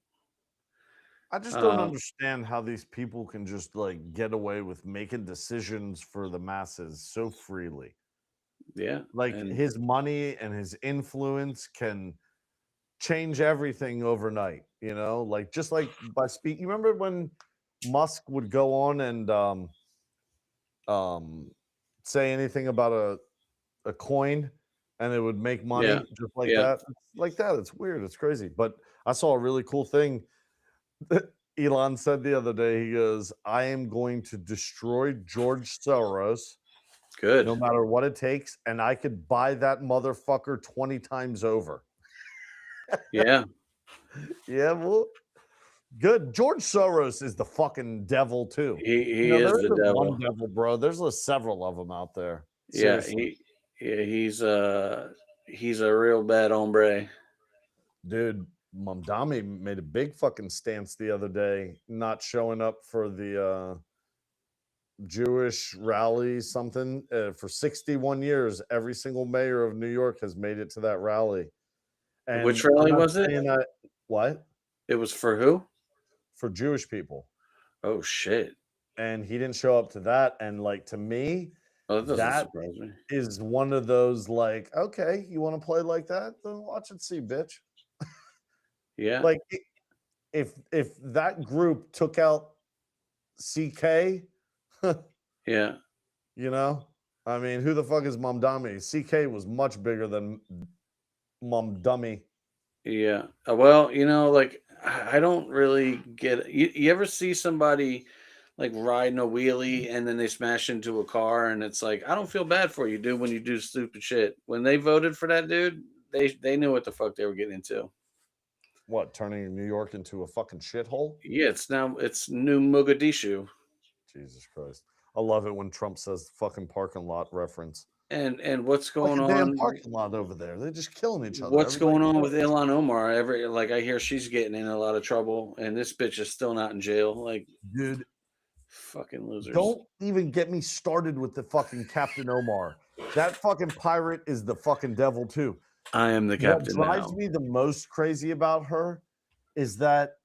I just don't Um, understand how these people can just like get away with making decisions for the masses so freely. yeah, Like and his money and his influence can change everything overnight, like just like by speak. You remember when Musk would go on and um say anything about a coin and it would make yeah, money just like yeah. that? It's like that. It's weird. It's crazy. But I saw a really cool thing that Elon said the other day. He goes, I am going to destroy George Soros no Good. matter what it takes, and I could buy that motherfucker 20 times over. Yeah. Yeah, well, Good. George Soros is the fucking devil too. He is There the isn't one devil. devil, bro. There's several of them out there. Yeah, Seriously, he's a real bad hombre. dude. Mamdami made a big fucking stance the other day, not showing up for the Jewish rally, something for 61 years. Every single mayor of New York has made it to that rally. Which And I'm rally not was it? saying that what It was for who? for Jewish people. Oh shit. And he didn't show up to that. And like to me, Oh, that doesn't that surprise me. is one of those like, okay, you want to play like that? Then watch and see, bitch. Yeah. Like if that group took out CK, Yeah. you know, I mean, who the fuck is Mamdami? CK was much bigger than Mamdummy. Yeah. Well, like I don't really get it. You ever see somebody like riding a wheelie and then they smash into a car and it's like, I don't feel bad for you, dude, when you do stupid shit. When they voted for that dude, they knew what the fuck they were getting into. What, turning New York into a fucking shithole? Yeah, it's new Mogadishu. Jesus Christ. I love it when Trump says fucking parking lot reference. And what's Like going a damn on? parking lot over there. They're just killing each other. What's Everybody going on with killing each Ilhan Omar? I hear she's getting in a lot of trouble, and this bitch is still not in jail. Like other. Dude, fucking losers. don't even get me started with the fucking Captain Omar. That fucking pirate is the fucking devil too. I am the What captain drives now. me the most crazy about her is that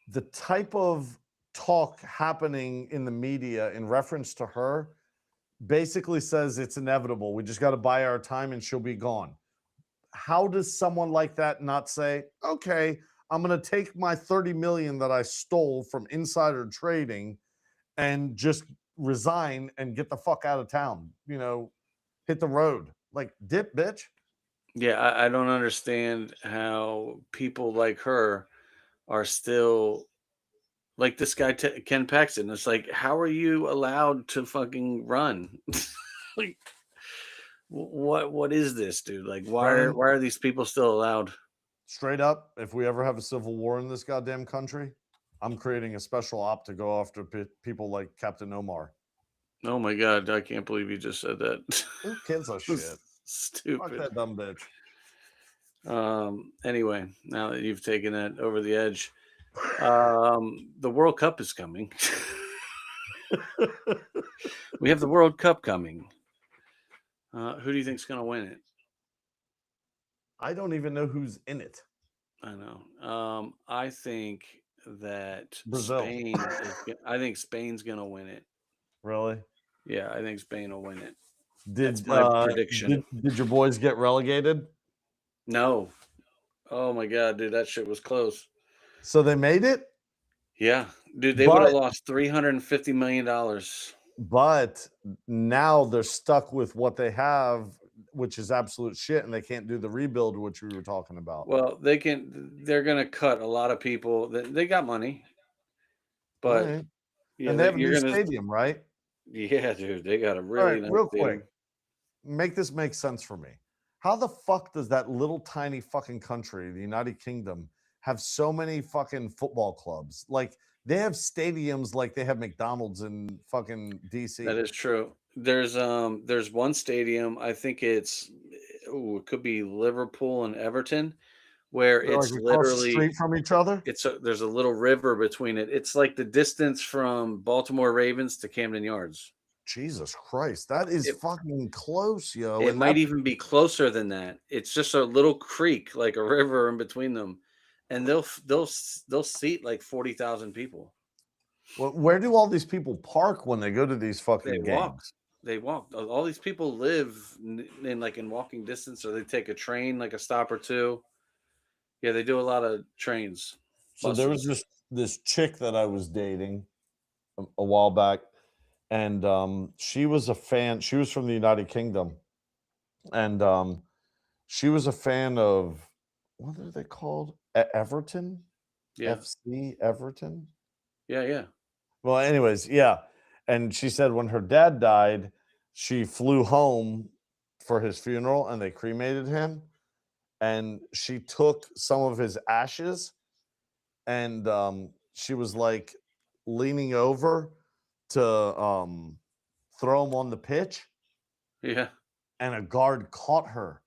the type of talk happening in the media in reference to her basically says it's inevitable. We just got to buy our time and she'll be gone. How does someone like that not say, okay, I'm going to take my 30 million that I stole from insider trading and just resign and get the fuck out of town, hit the road, like dip, bitch. Yeah, I don't understand how people like her are still like this guy Ken Paxton. It's like, how are you allowed to fucking run? Like, what is this, dude? Like, Brennan, why are these people still allowed? straight up, if we ever have a civil war in this goddamn country, I'm creating a special op to go after people like Captain Omar. Oh my god, I can't believe you just said that. Who gives a shit? Fuck Stupid. that dumb bitch. Anyway, now that you've taken that over the edge, the World Cup is coming. We have the World Cup coming. Who do you think's going to win it? I don't even know who's in it. I know. I think that Brazil. I think Spain's going to win it. Really? Yeah, I think Spain will win it. That's my prediction. Did your boys get relegated? No. Oh my god, dude, that shit was close. So they made it? Yeah, dude, they would have lost $350 million. But now they're stuck with what they have, which is absolute shit, and they can't do the rebuild, which we were talking about. Well, they're going to cut a lot of people. They got money, but right. Yeah, and they have a new stadium, right? Yeah, dude, they got a really nice real stadium. quick. Make this make sense for me. How the fuck does that little tiny fucking country, the United Kingdom, have so many fucking football clubs? Like they have stadiums like they have McDonald's in fucking DC. That is true. There's one stadium, I think it could be Liverpool and Everton, where They're it's like across the literally street from each other. There's a little river between it. It's like the distance from Baltimore Ravens to Camden Yards. Jesus Christ, that is fucking close, yo. It might even be closer than that. It's just a little creek, like a river in between them, and they'll seat like 40,000 people. Well, where do all these people park when they go to these fucking games? They walk. All these people live in walking distance, or they take a train, like a stop or two. Yeah, they do a lot of trains. So there was this chick that I was dating a while back, and she was a fan. She was from the United Kingdom, and she was a fan of, what are they called? Everton? Yeah. FC Everton? Yeah. Well, anyways, yeah. And she said when her dad died, she flew home for his funeral and they cremated him. And she took some of his ashes and she was like leaning over to throw him on the pitch, Yeah. and a guard caught her,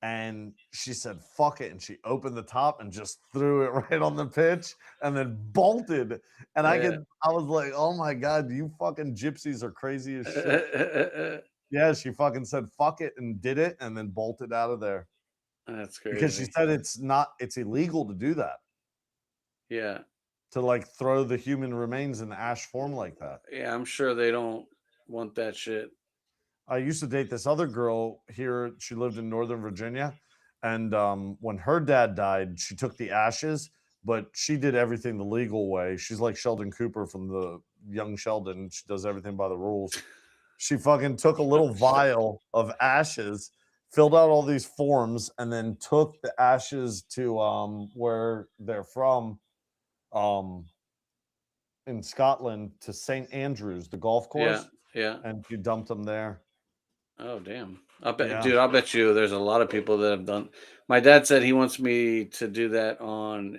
and she said fuck it, and she opened the top and just threw it right on the pitch and then bolted. And Yeah. I was like, oh my god, you fucking gypsies are crazy as shit. Yeah, she fucking said fuck it and did it and then bolted out of there That's because she crazy. said it's illegal to do that, Yeah. to like throw the human remains in ash form like that. Yeah, I'm sure they don't want that shit. I used to date this other girl here. She lived in Northern Virginia. And when her dad died, she took the ashes, but she did everything the legal way. She's like Sheldon Cooper from the Young Sheldon. She does everything by the rules. She fucking took a little vial of ashes, filled out all these forms, and then took the ashes to where they're from, um, in Scotland, to St. Andrews, the golf Yeah. course, Yeah. and she dumped them there. Oh, damn. I bet, Yeah. dude, I'll bet you there's a lot of people that have done. My dad said he wants me to do that on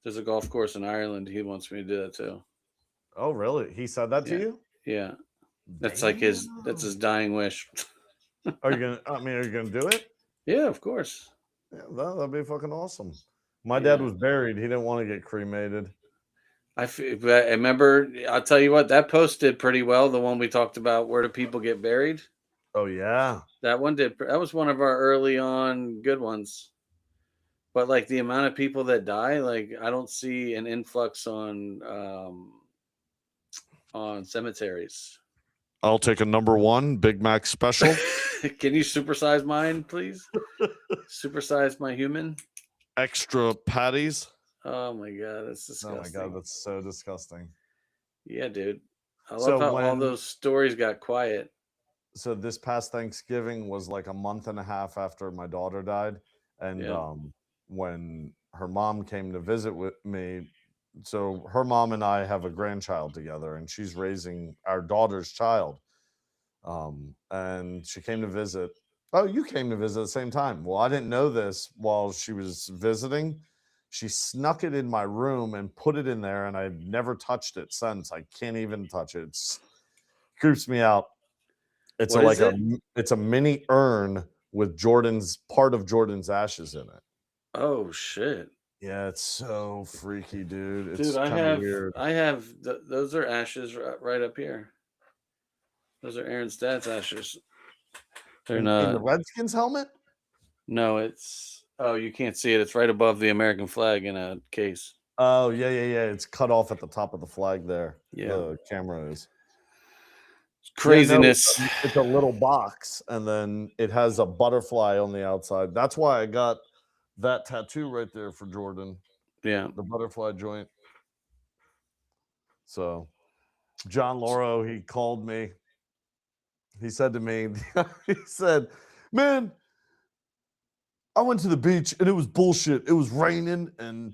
there's a golf course in Ireland. He wants me to do that too. Oh, really? He said that to Yeah. you? Yeah. That's Damn. his dying wish. Are you gonna? I mean, are you gonna do it? Yeah, of course. Yeah, that'd be fucking awesome. My dad Yeah. was buried. He didn't want to get cremated. But I remember, I'll tell you what, that post did pretty well. The one we talked about, where do people get buried? Oh yeah. That one did. That was one of our early on good ones. But like the amount of people that die, like I don't see an influx on cemeteries. I'll take a number one Big Mac special, Can you supersize mine, please? Supersize my human. extra patties. Oh my god, that's Oh my god, disgusting. that's so disgusting. Yeah, dude. I love So how all when those stories got quiet. so this past Thanksgiving was like a month and a half after my daughter died, and Yeah. when her mom came to visit with me, so her mom and I have a grandchild together, and she's raising our daughter's child. And she came to visit. Oh, you came to visit at the same time. Well, I didn't know this while she was visiting. She snuck it in my room and put it in there, and I've never touched it since. I can't even touch it. It's creeps me out. It's a What is like a it? it's a mini urn with Jordan's part of Jordan's ashes in it. Oh shit. Yeah, it's so freaky, dude. Dude, It's kind of weird. those are ashes right up here. Those are Aaron's dad's ashes. They're In the not. Redskins helmet? No, it's. Oh, you can't see it. It's right above the American flag in a case. Oh, yeah, yeah, yeah. It's cut off at the top of the flag there. Yeah. The camera is. Yeah, no, Craziness. it's a little box, and then it has a butterfly on the outside. That's why I got that tattoo right there for Jordan, Yeah. the butterfly joint. So, John Lauro, he called me. He said to me, he said, "Man, I went to the beach and it was bullshit. It was raining and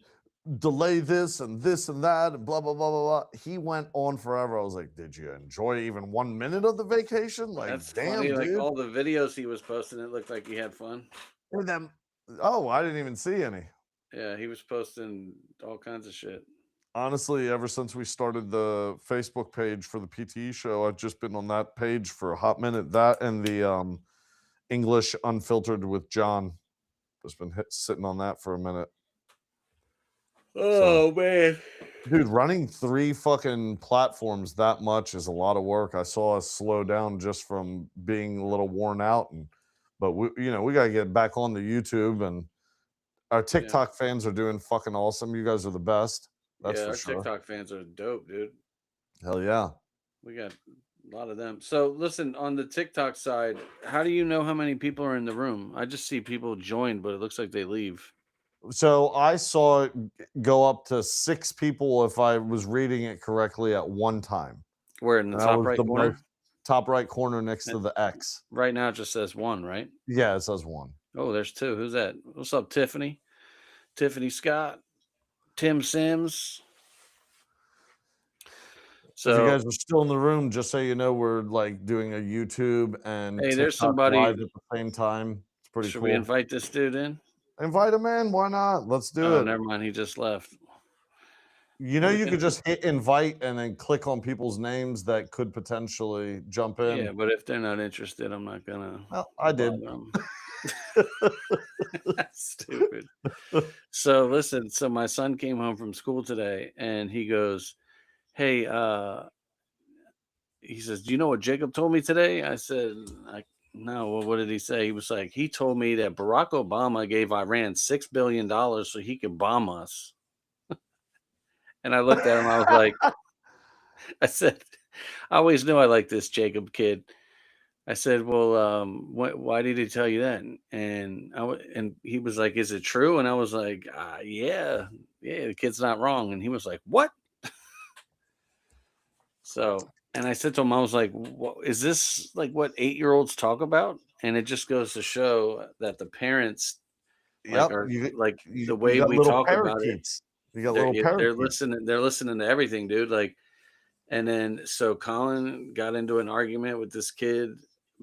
delay this and this and that and blah blah blah blah blah." He went on forever. I was like, "Did you enjoy even 1 minute of the vacation?" Like, That's damn, funny. Like dude. all the videos he was posting, it looked like he had fun. And then, oh, I didn't even see any. Yeah, he was posting all kinds of shit. Honestly, ever since we started the Facebook page for the PTE show, I've just been on that page for a hot minute. That and the English Unfiltered with John. Just been sitting on that for a minute. Oh man. Dude, running 3 fucking platforms that much is a lot of work. I saw us slow down just from being a little worn out, but we got to get back on the YouTube, and our TikTok fans are doing fucking awesome. You guys are the best. That's Yeah, for our sure. TikTok fans are dope, dude. Hell yeah. We got a lot of them. So listen, on the TikTok side, how do you know how many people are in the room? I just see people join, but it looks like they leave. So I saw it go up to 6 people, if I was reading it correctly, at one time. Where in the That top was right the corner? top right corner next to the X. Right now it just says one, right? Yeah, it says 1. Oh, there's 2. Who's that? What's up, Tiffany? Tiffany Scott, Tim Sims. So if you So guys are still in the room, just so you know, we're like doing a YouTube and hey, there's TikTok somebody. live at the same time. It's pretty Should cool. we invite this dude in? Invite him in. Why not? Let's do Oh, it. never mind. He just left. You know, We you can- could just hit invite and then click on people's names that could potentially jump in. Yeah, but if they're not interested, I'm not gonna. Well, I did. bother 'em. That's stupid. So listen, so my son came home from school today and he goes, "Hey, he says, "Do you know what Jacob told me today?" I said, no, well, what did he say?" He was like, "He told me that Barack Obama gave Iran $6 billion so he could bomb us." And I looked at him, I was like, I said, "I always knew I liked this Jacob kid." I said, "Well, why did he tell you that?" And he was like, "Is it true?" And I was like, "Yeah, yeah, the kid's not wrong." And he was like, "What?" So, and I said to him, I was like, "What is this like? What 8-year-olds talk about?" And it just goes to show that the parents Yep. are You, like you the you way got we little talk about it. parakeets. You got little They're parakeets. listening. They're listening to everything, dude. Like, and then so Colin got into an argument with this kid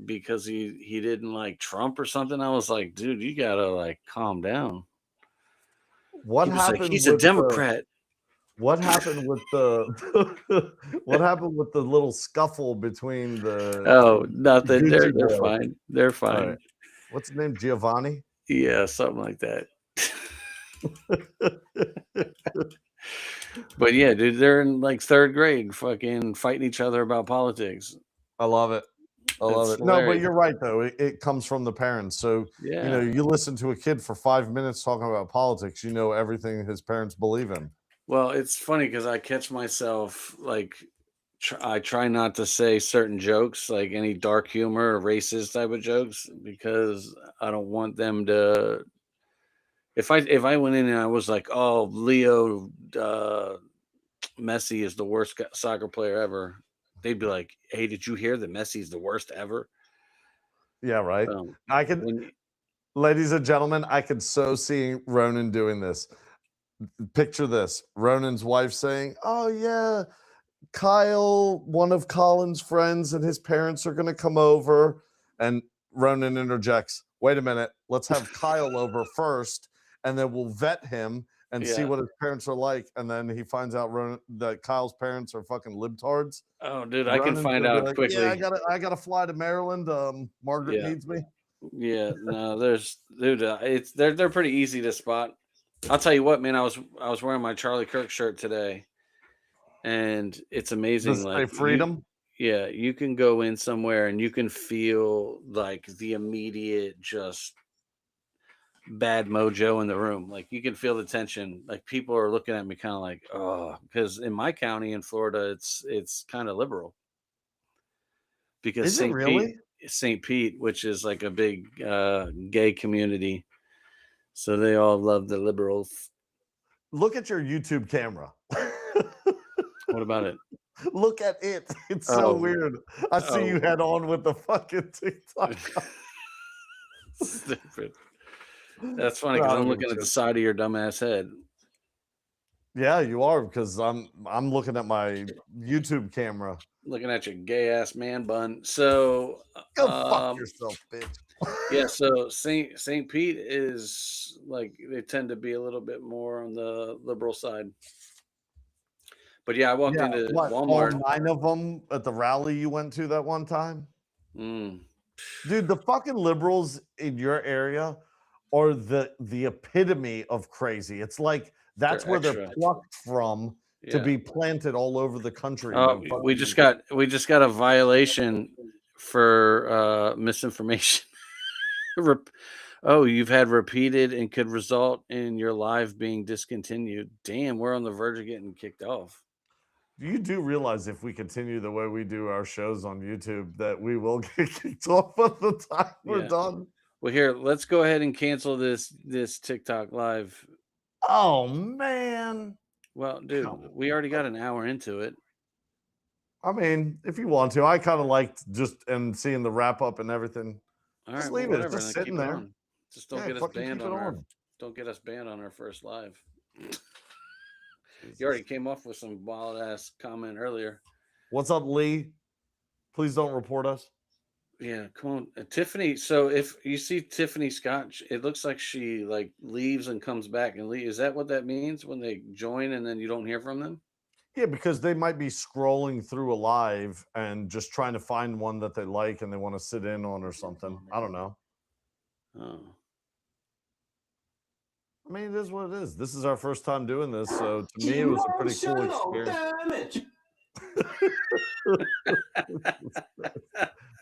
because he didn't like Trump or something. I was like, "Dude, you gotta like calm down." What He was like, happened "He's a with the Democrat." what happened with the what happened with the little scuffle between the Oh, nothing. Gucci They're boy? fine. They're All right. fine. What's his name? Giovanni? Yeah, something like that. But yeah, dude, they're in like third grade, fucking fighting each other about politics. I love it. I love It's it. No, but hilarious. you're right though. It comes from the parents. So, Yeah. you listen to a kid for 5 minutes talking about politics, you know everything his parents believe in. Well, it's funny because I catch myself like I try not to say certain jokes, like any dark humor or racist type of jokes, because I don't want them to. If I went in and I was like, "Oh, Leo Messi is the worst soccer player ever," they'd be like, "Hey, did you hear that Messi is the worst ever?" Yeah, right. Um, I can, when ladies and gentlemen, I could so see Ronan doing this. Picture this: Ronan's wife saying, "Oh yeah, Kyle, one of Colin's friends, and his parents are going to come over." And Ronan interjects, "Wait a minute, let's have Kyle over first, and then we'll vet him and see yeah. what his parents are like." And then he finds out that Kyle's parents are fucking libtards. Oh, dude, I can Ronan's find gonna be out like, "Yeah, quickly. I gotta fly to Maryland. Margaret Yeah. needs me." Yeah, no, there's dude, it's they're pretty easy to spot. I'll tell you what, man, I was wearing my Charlie Kirk shirt today, and it's amazing. Does it say Like freedom? yeah, you can go in somewhere and you can feel like the immediate just bad mojo in the room. Like you can feel the tension. Like people are looking at me kind of like, oh, because in my county in Florida, it's kind of liberal because Is it really? St. Pete, which is like a big gay community. So they all love the liberals. Look at your YouTube camera. What about it? Look at it. It's so Oh, weird. I see you oh, head on with the fucking TikTok. stupid. That's funny No, because I I'm don't give a looking at the shit. side of your dumbass head. Yeah, you are because I'm looking at my YouTube camera. Looking at your gay ass man bun. So, Go fuck yourself, bitch. yeah. So Saint Pete is like they tend to be a little bit more on the liberal side. But yeah, I walked Yeah, into what? All Walmart. 9 of them at the rally you went to that one time? Mm, Dude, the fucking liberals in your area are the epitome of crazy. It's like that's they're where they're extra. plucked from to Yeah. be planted all over the country Oh, when we fucking just got a violation for misinformation. Oh, you've had repeated and could result in your live being discontinued. Damn, we're on the verge of getting kicked off. You do realize if we continue the way we do our shows on YouTube that we will get kicked off by the time we're Yeah. done? Well, here, let's go ahead and cancel this TikTok live. Oh man. Well, dude, Come we already got an hour into it. I mean, if you want to, I kind of liked just and seeing the wrap up and everything. All Just right, well, leave it. It's whatever. just Then sitting keep it there. on. Just Yeah, fucking keep it on. don't get us banned on our first live. You Jesus. already came off with some wild ass comment earlier. What's up, Lee? Please don't report us. Yeah, come on, Tiffany. So if you see Tiffany Scott, it looks like she like leaves and comes back and leave. Is that what that means when they join and then you don't hear from them? Yeah, because they might be scrolling through a live and just trying to find one that they like and they want to sit in on or something. I don't know. Oh, I mean, it is what it is. This is our first time doing this, so to me, it was a pretty cool Emotional experience. damage.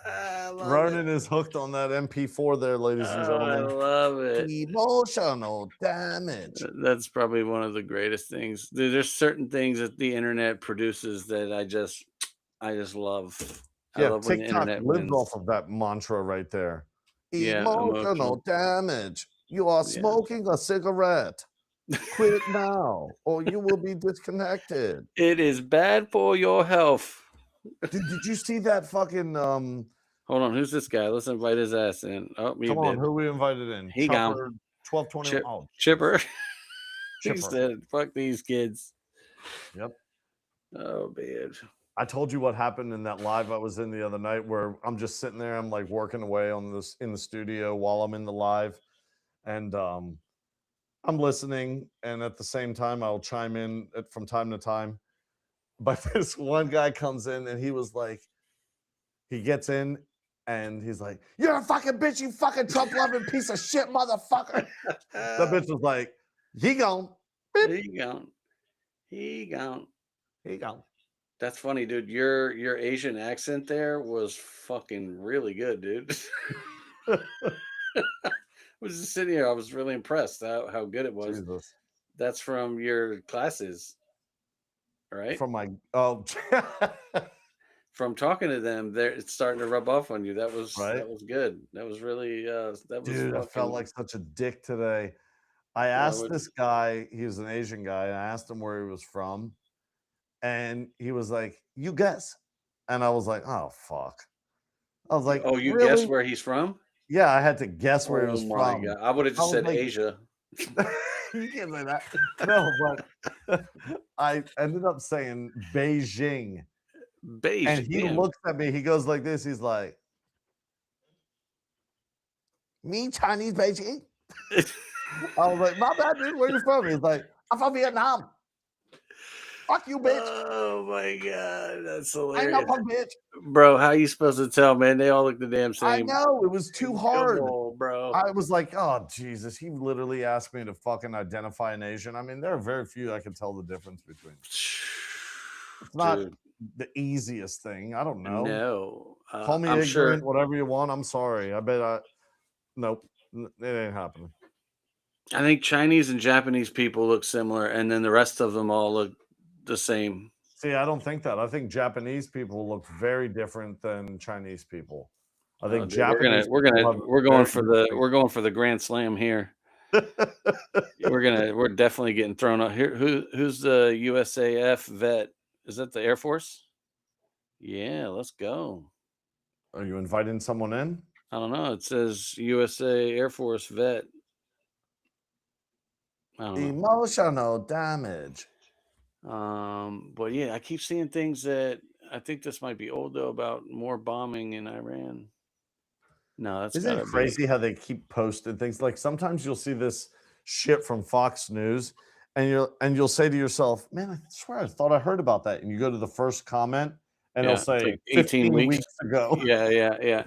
I love Ronan it. is hooked on that MP4 there, ladies and Oh, I gentlemen. love it. Emotional damage. That's probably one of the greatest things. There's certain things that the internet produces that I just love. I Yeah, love when the TikTok internet lives wins. off of that mantra right there. Yeah, Emotional emotional. damage. You are Yeah. smoking a cigarette. Quit now, or you will be disconnected. It is bad for your health. Did you see that fucking Hold on, who's this guy? Let's invite his ass in. Oh, come mute on, bit. who we invited in? He gone. Chopper 1221. Chip, Oh, Chipper. He Chipper. said, "Fuck these kids." Yep. Oh man. I told you what happened in that live I was in the other night where I'm just sitting there, I'm like working away on this in the studio while I'm in the live. And I'm listening, and at the same time, I'll chime in from time to time. But this one guy comes in, and he was like, he gets in, and he's like, "You're a fucking bitch, you fucking Trump loving piece of shit, motherfucker." That bitch was like, "He gone, He gone. He gone. he gone." That's funny, dude. Your Asian accent there was fucking really good, dude. I was just sitting here. I was really impressed how good it was. Jesus, That's from your classes, right? from my oh, From talking to them, there it's starting to rub off on you. That right, was good. That was really that was dude, I felt fucking like such a dick today. I why asked would this guy, he was an Asian guy, and I asked him where he was from, and he was like, "You guess," and I was like, "Oh fuck." I was like, oh, you guess "Really?" where he's from? Yeah, I had to guess where he Oh was my from. god. I would have I just was said like, Asia. "You can't say that." No, but I ended up saying Beijing, Beige. and he Damn. looks at me. He goes like this. He's like, "Me Chinese Beijing." I was like, "My bad, dude. Where you from?" He's like, "I'm from Vietnam." Fuck you, bitch. Oh my god, that's I ain't no hilarious. punk bitch. Bro, how you supposed to tell, man? They all look the damn I same. know it was too Come hard. on, bro. I was like, "Oh Jesus!" He literally asked me to fucking identify an Asian. I mean, there are very few I can tell the difference between. It's not Dude, the easiest thing. I don't know. no. Call me I'm ignorant, sure whatever you want. I'm sorry. I bet I nope. It ain't happening. I think Chinese and Japanese people look similar, and then the rest of them all look the same. See, I don't think that. I think Japanese people look very different than Chinese people. I Oh, think dude, we're gonna Japanese people have we're going very for the distinct. we're going for the grand slam here. We're definitely getting thrown out here. Who's the USAF vet? Is that the Air Force? Yeah, let's go. Are you inviting someone in? I don't know. It says USA Air Force vet. I don't know. Emotional damage. But yeah, I keep seeing things that I think this might be old though about more bombing in Iran. No, that's Isn't gotta it be. crazy how they keep posting things? Like sometimes you'll see this shit from Fox News and you'll say to yourself, "Man, I swear I thought I heard about that." And you go to the first comment and it'll Yeah, it's say like 18 15 weeks. weeks ago. Yeah.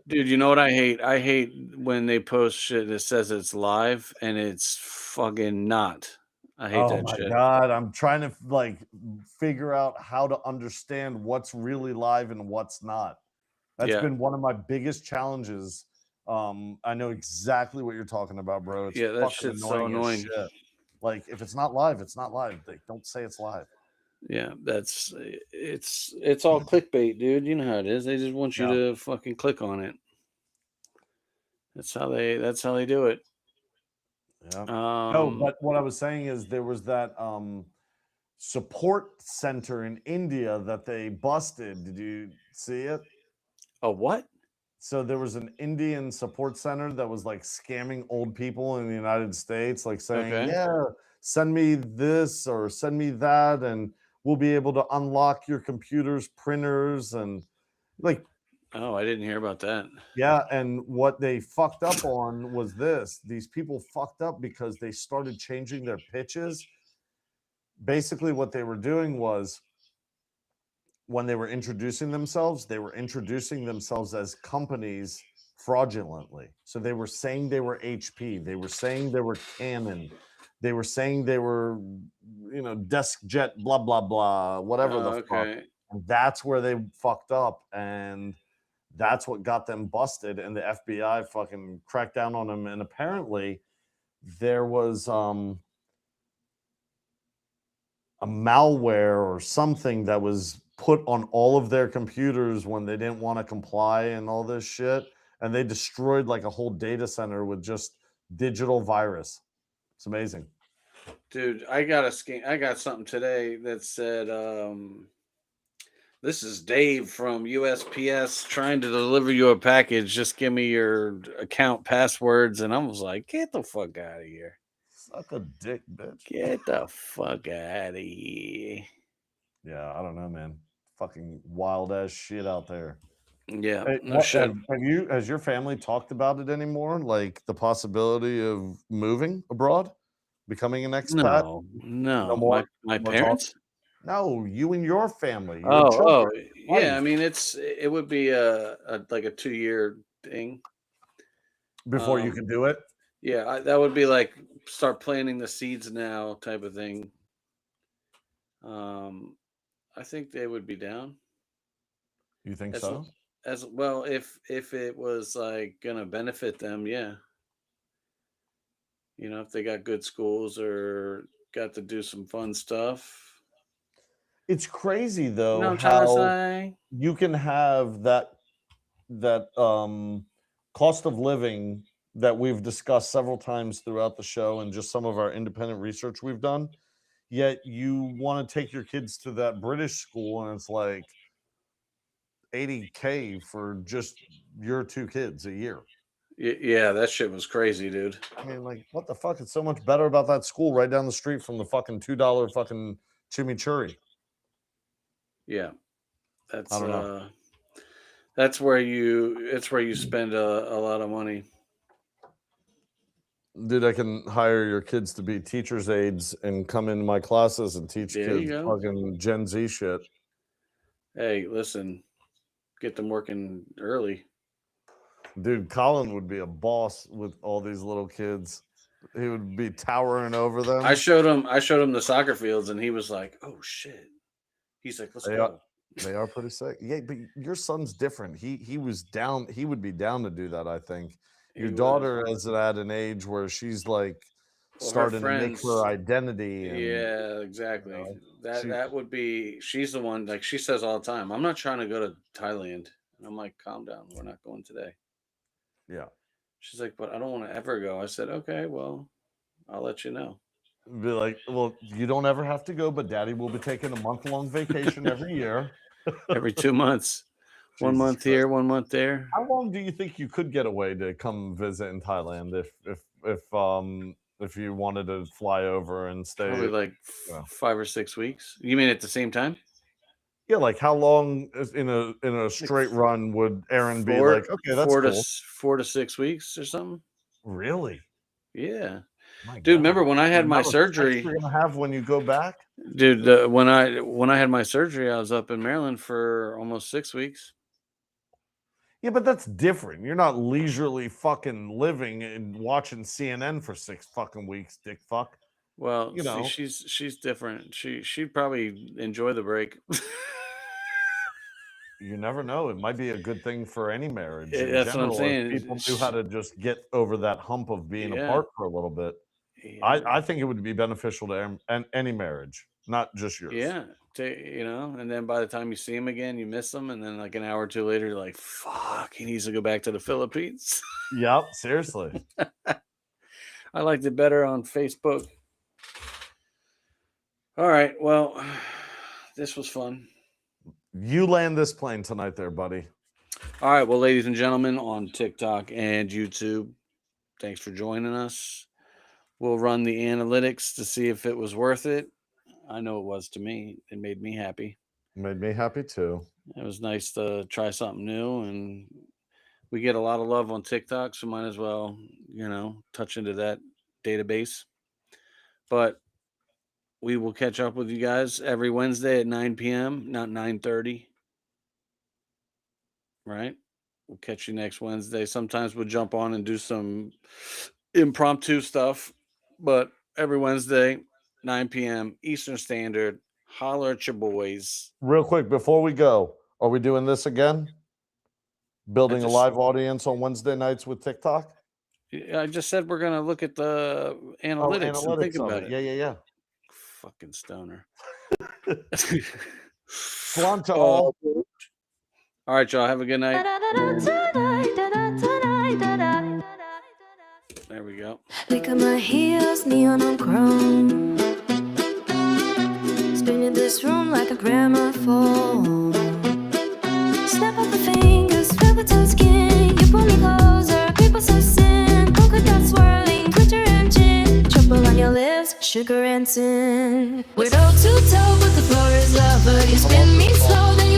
Dude, you know what I hate? I hate when they post shit that says it's live and it's fucking not. I hate Oh that my shit. god, I'm trying to like figure out how to understand what's really live and what's not. That's Yeah. been one of my biggest challenges. I know exactly what you're talking about, bro. It's Yeah, that fucking shit's so annoying as annoying. shit. Like if it's not live, it's not live. Like don't say it's live. Yeah, it's all clickbait, dude. You know how it is. They just want you Yeah. to fucking click on it. That's how they do it. Yeah. No, Um but what I was saying is there was that support center in India that they busted. Did you see it? a what? So there was an Indian support center that was like scamming old people in the United States, like saying, Okay. "Yeah, send me this or send me that, and we'll be able to unlock your computers, printers, and like Oh, I didn't hear about that. Yeah, and what they fucked up on was this. These people fucked up because they started changing their pitches. Basically, what they were doing was when they were introducing themselves as companies fraudulently. So they were saying they were HP, they were saying they were Canon, they were saying they were, Desk Jet, blah, blah, blah, whatever the Oh, fuck. okay. And that's where they fucked up. And that's what got them busted. And the FBI fucking cracked down on them. And apparently there was a malware or something that was put on all of their computers when they didn't want to comply and all this shit. And they destroyed like a whole data center with just digital virus. It's amazing. Dude, I got something today that said, this is Dave from USPS trying to deliver you a package. Just give me your account passwords. And I was like, get the fuck out of here. Suck a dick, bitch. Get the fuck out of here. Yeah, I don't know, man. Fucking wild ass shit out there. Yeah, Hey, no shit. has your family talked about it anymore? Like the possibility of moving abroad, becoming an expat? No, No no. more, My no more talk. parents? No, you and your family, your Oh, children, yeah. I wife, mean, it would be a like a 2-year thing. before you Um, can do it. yeah, that would be like start planting the seeds now type of thing. Um, I think they would be down You think as so? as well if it was like gonna benefit them. Yeah, if they got good schools or got to do some fun stuff. It's crazy You know though what I'm trying to how say? you can have that cost of living that we've discussed several times throughout the show and just some of our independent research we've done. Yet you want to take your kids to that British school and it's like 80K for just your two kids a year. Yeah, that shit was crazy, dude. I mean, like, what the fuck? It's so much better about that school right down the street from the fucking $2 fucking chimichurri. Yeah, I that's don't know. it's where you spend a lot of money. Dude, I can hire your kids to be teachers' aides and come into my classes and teach There you kids go. fucking Gen Z shit. Hey, listen, get them working early. Dude, Colin would be a boss with all these little kids. He would be towering over I them. showed him I showed him the soccer fields and he was like, "Oh shit." He's like, "Let's They are go." they are pretty sick. Yeah, but your son's different. He was down. He would be down to do that. I think your He would. daughter is at an age where she's like Well, her starting to make her friends, identity, and yeah, exactly. That she, that would be she's the one like she says all the time, "I'm not trying to go to Thailand." And I'm like, "Calm down. We're not going today." yeah, She's like, "But I don't want to ever go." I said, "Okay, well, I'll let you know." be like, well, you don't ever have to go, but Daddy will be taking a month-long vacation every year. Every 2 months. 1 Jesus month here, Christ. 1 month there. How long do you think you could get away to come visit in Thailand if you wanted to fly over and Probably stay? like Yeah, 5 or 6 weeks. You mean at the same time? yeah, like how long in a Like straight run would Aaron be four like, okay, that's four to cool. s 4 to 6 weeks or something? Really? Yeah. My Dude, God. remember when I The had my amount of sex surgery? you're gonna have when you go back? Dude, when I had my surgery, I was up in Maryland for almost 6 weeks. Yeah, but that's different. You're not leisurely fucking living and watching CNN for 6 fucking weeks, dick fuck. Well, You see, know, she's different. She'd probably enjoy the break. you never know. It might be a good thing for any marriage in That's what I'm general if saying. people knew how to just get over that hump of being Yeah, apart for a little bit. yeah, I think it would be beneficial to any marriage, not just yours. yeah. And then by the time you see him again, you miss him, and then like an hour or two later, you're like, "Fuck, he needs to go back to the Philippines." Yep, seriously. I liked it better on Facebook. All right, well, this was fun. You land this plane tonight there, buddy. All right, well, ladies and gentlemen, on TikTok and YouTube, thanks for joining us. We'll run the analytics to see if it was worth it. I know it was to me. It made me happy. Made me happy too. It was nice to try something new, and we get a lot of love on TikTok, so might as well, touch into that database. But we will catch up with you guys every Wednesday at 9 p.m., not 9:30. Right? We'll catch you next Wednesday. Sometimes we'll jump on and do some impromptu stuff, but every Wednesday, 9 p.m. Eastern Standard. Holler at your boys. Real quick before we go, are we doing this again? Building a just- live audience on Wednesday nights with TikTok? I just said we're gonna look at the analytics and think of about it. Yeah. Fucking stoner. Squanto all. All right, y'all. Have a good night. There we go. Look at my heels, neon on chrome. Spinning this room like a gramophone. Snap out the fingers, rub it to skin. You pull me closer, people so sin. Polka dot swirling, glitter and gin. Trouble on your lips, sugar and sin. We're toe to toe, but the floor is love. But you spin me slow, then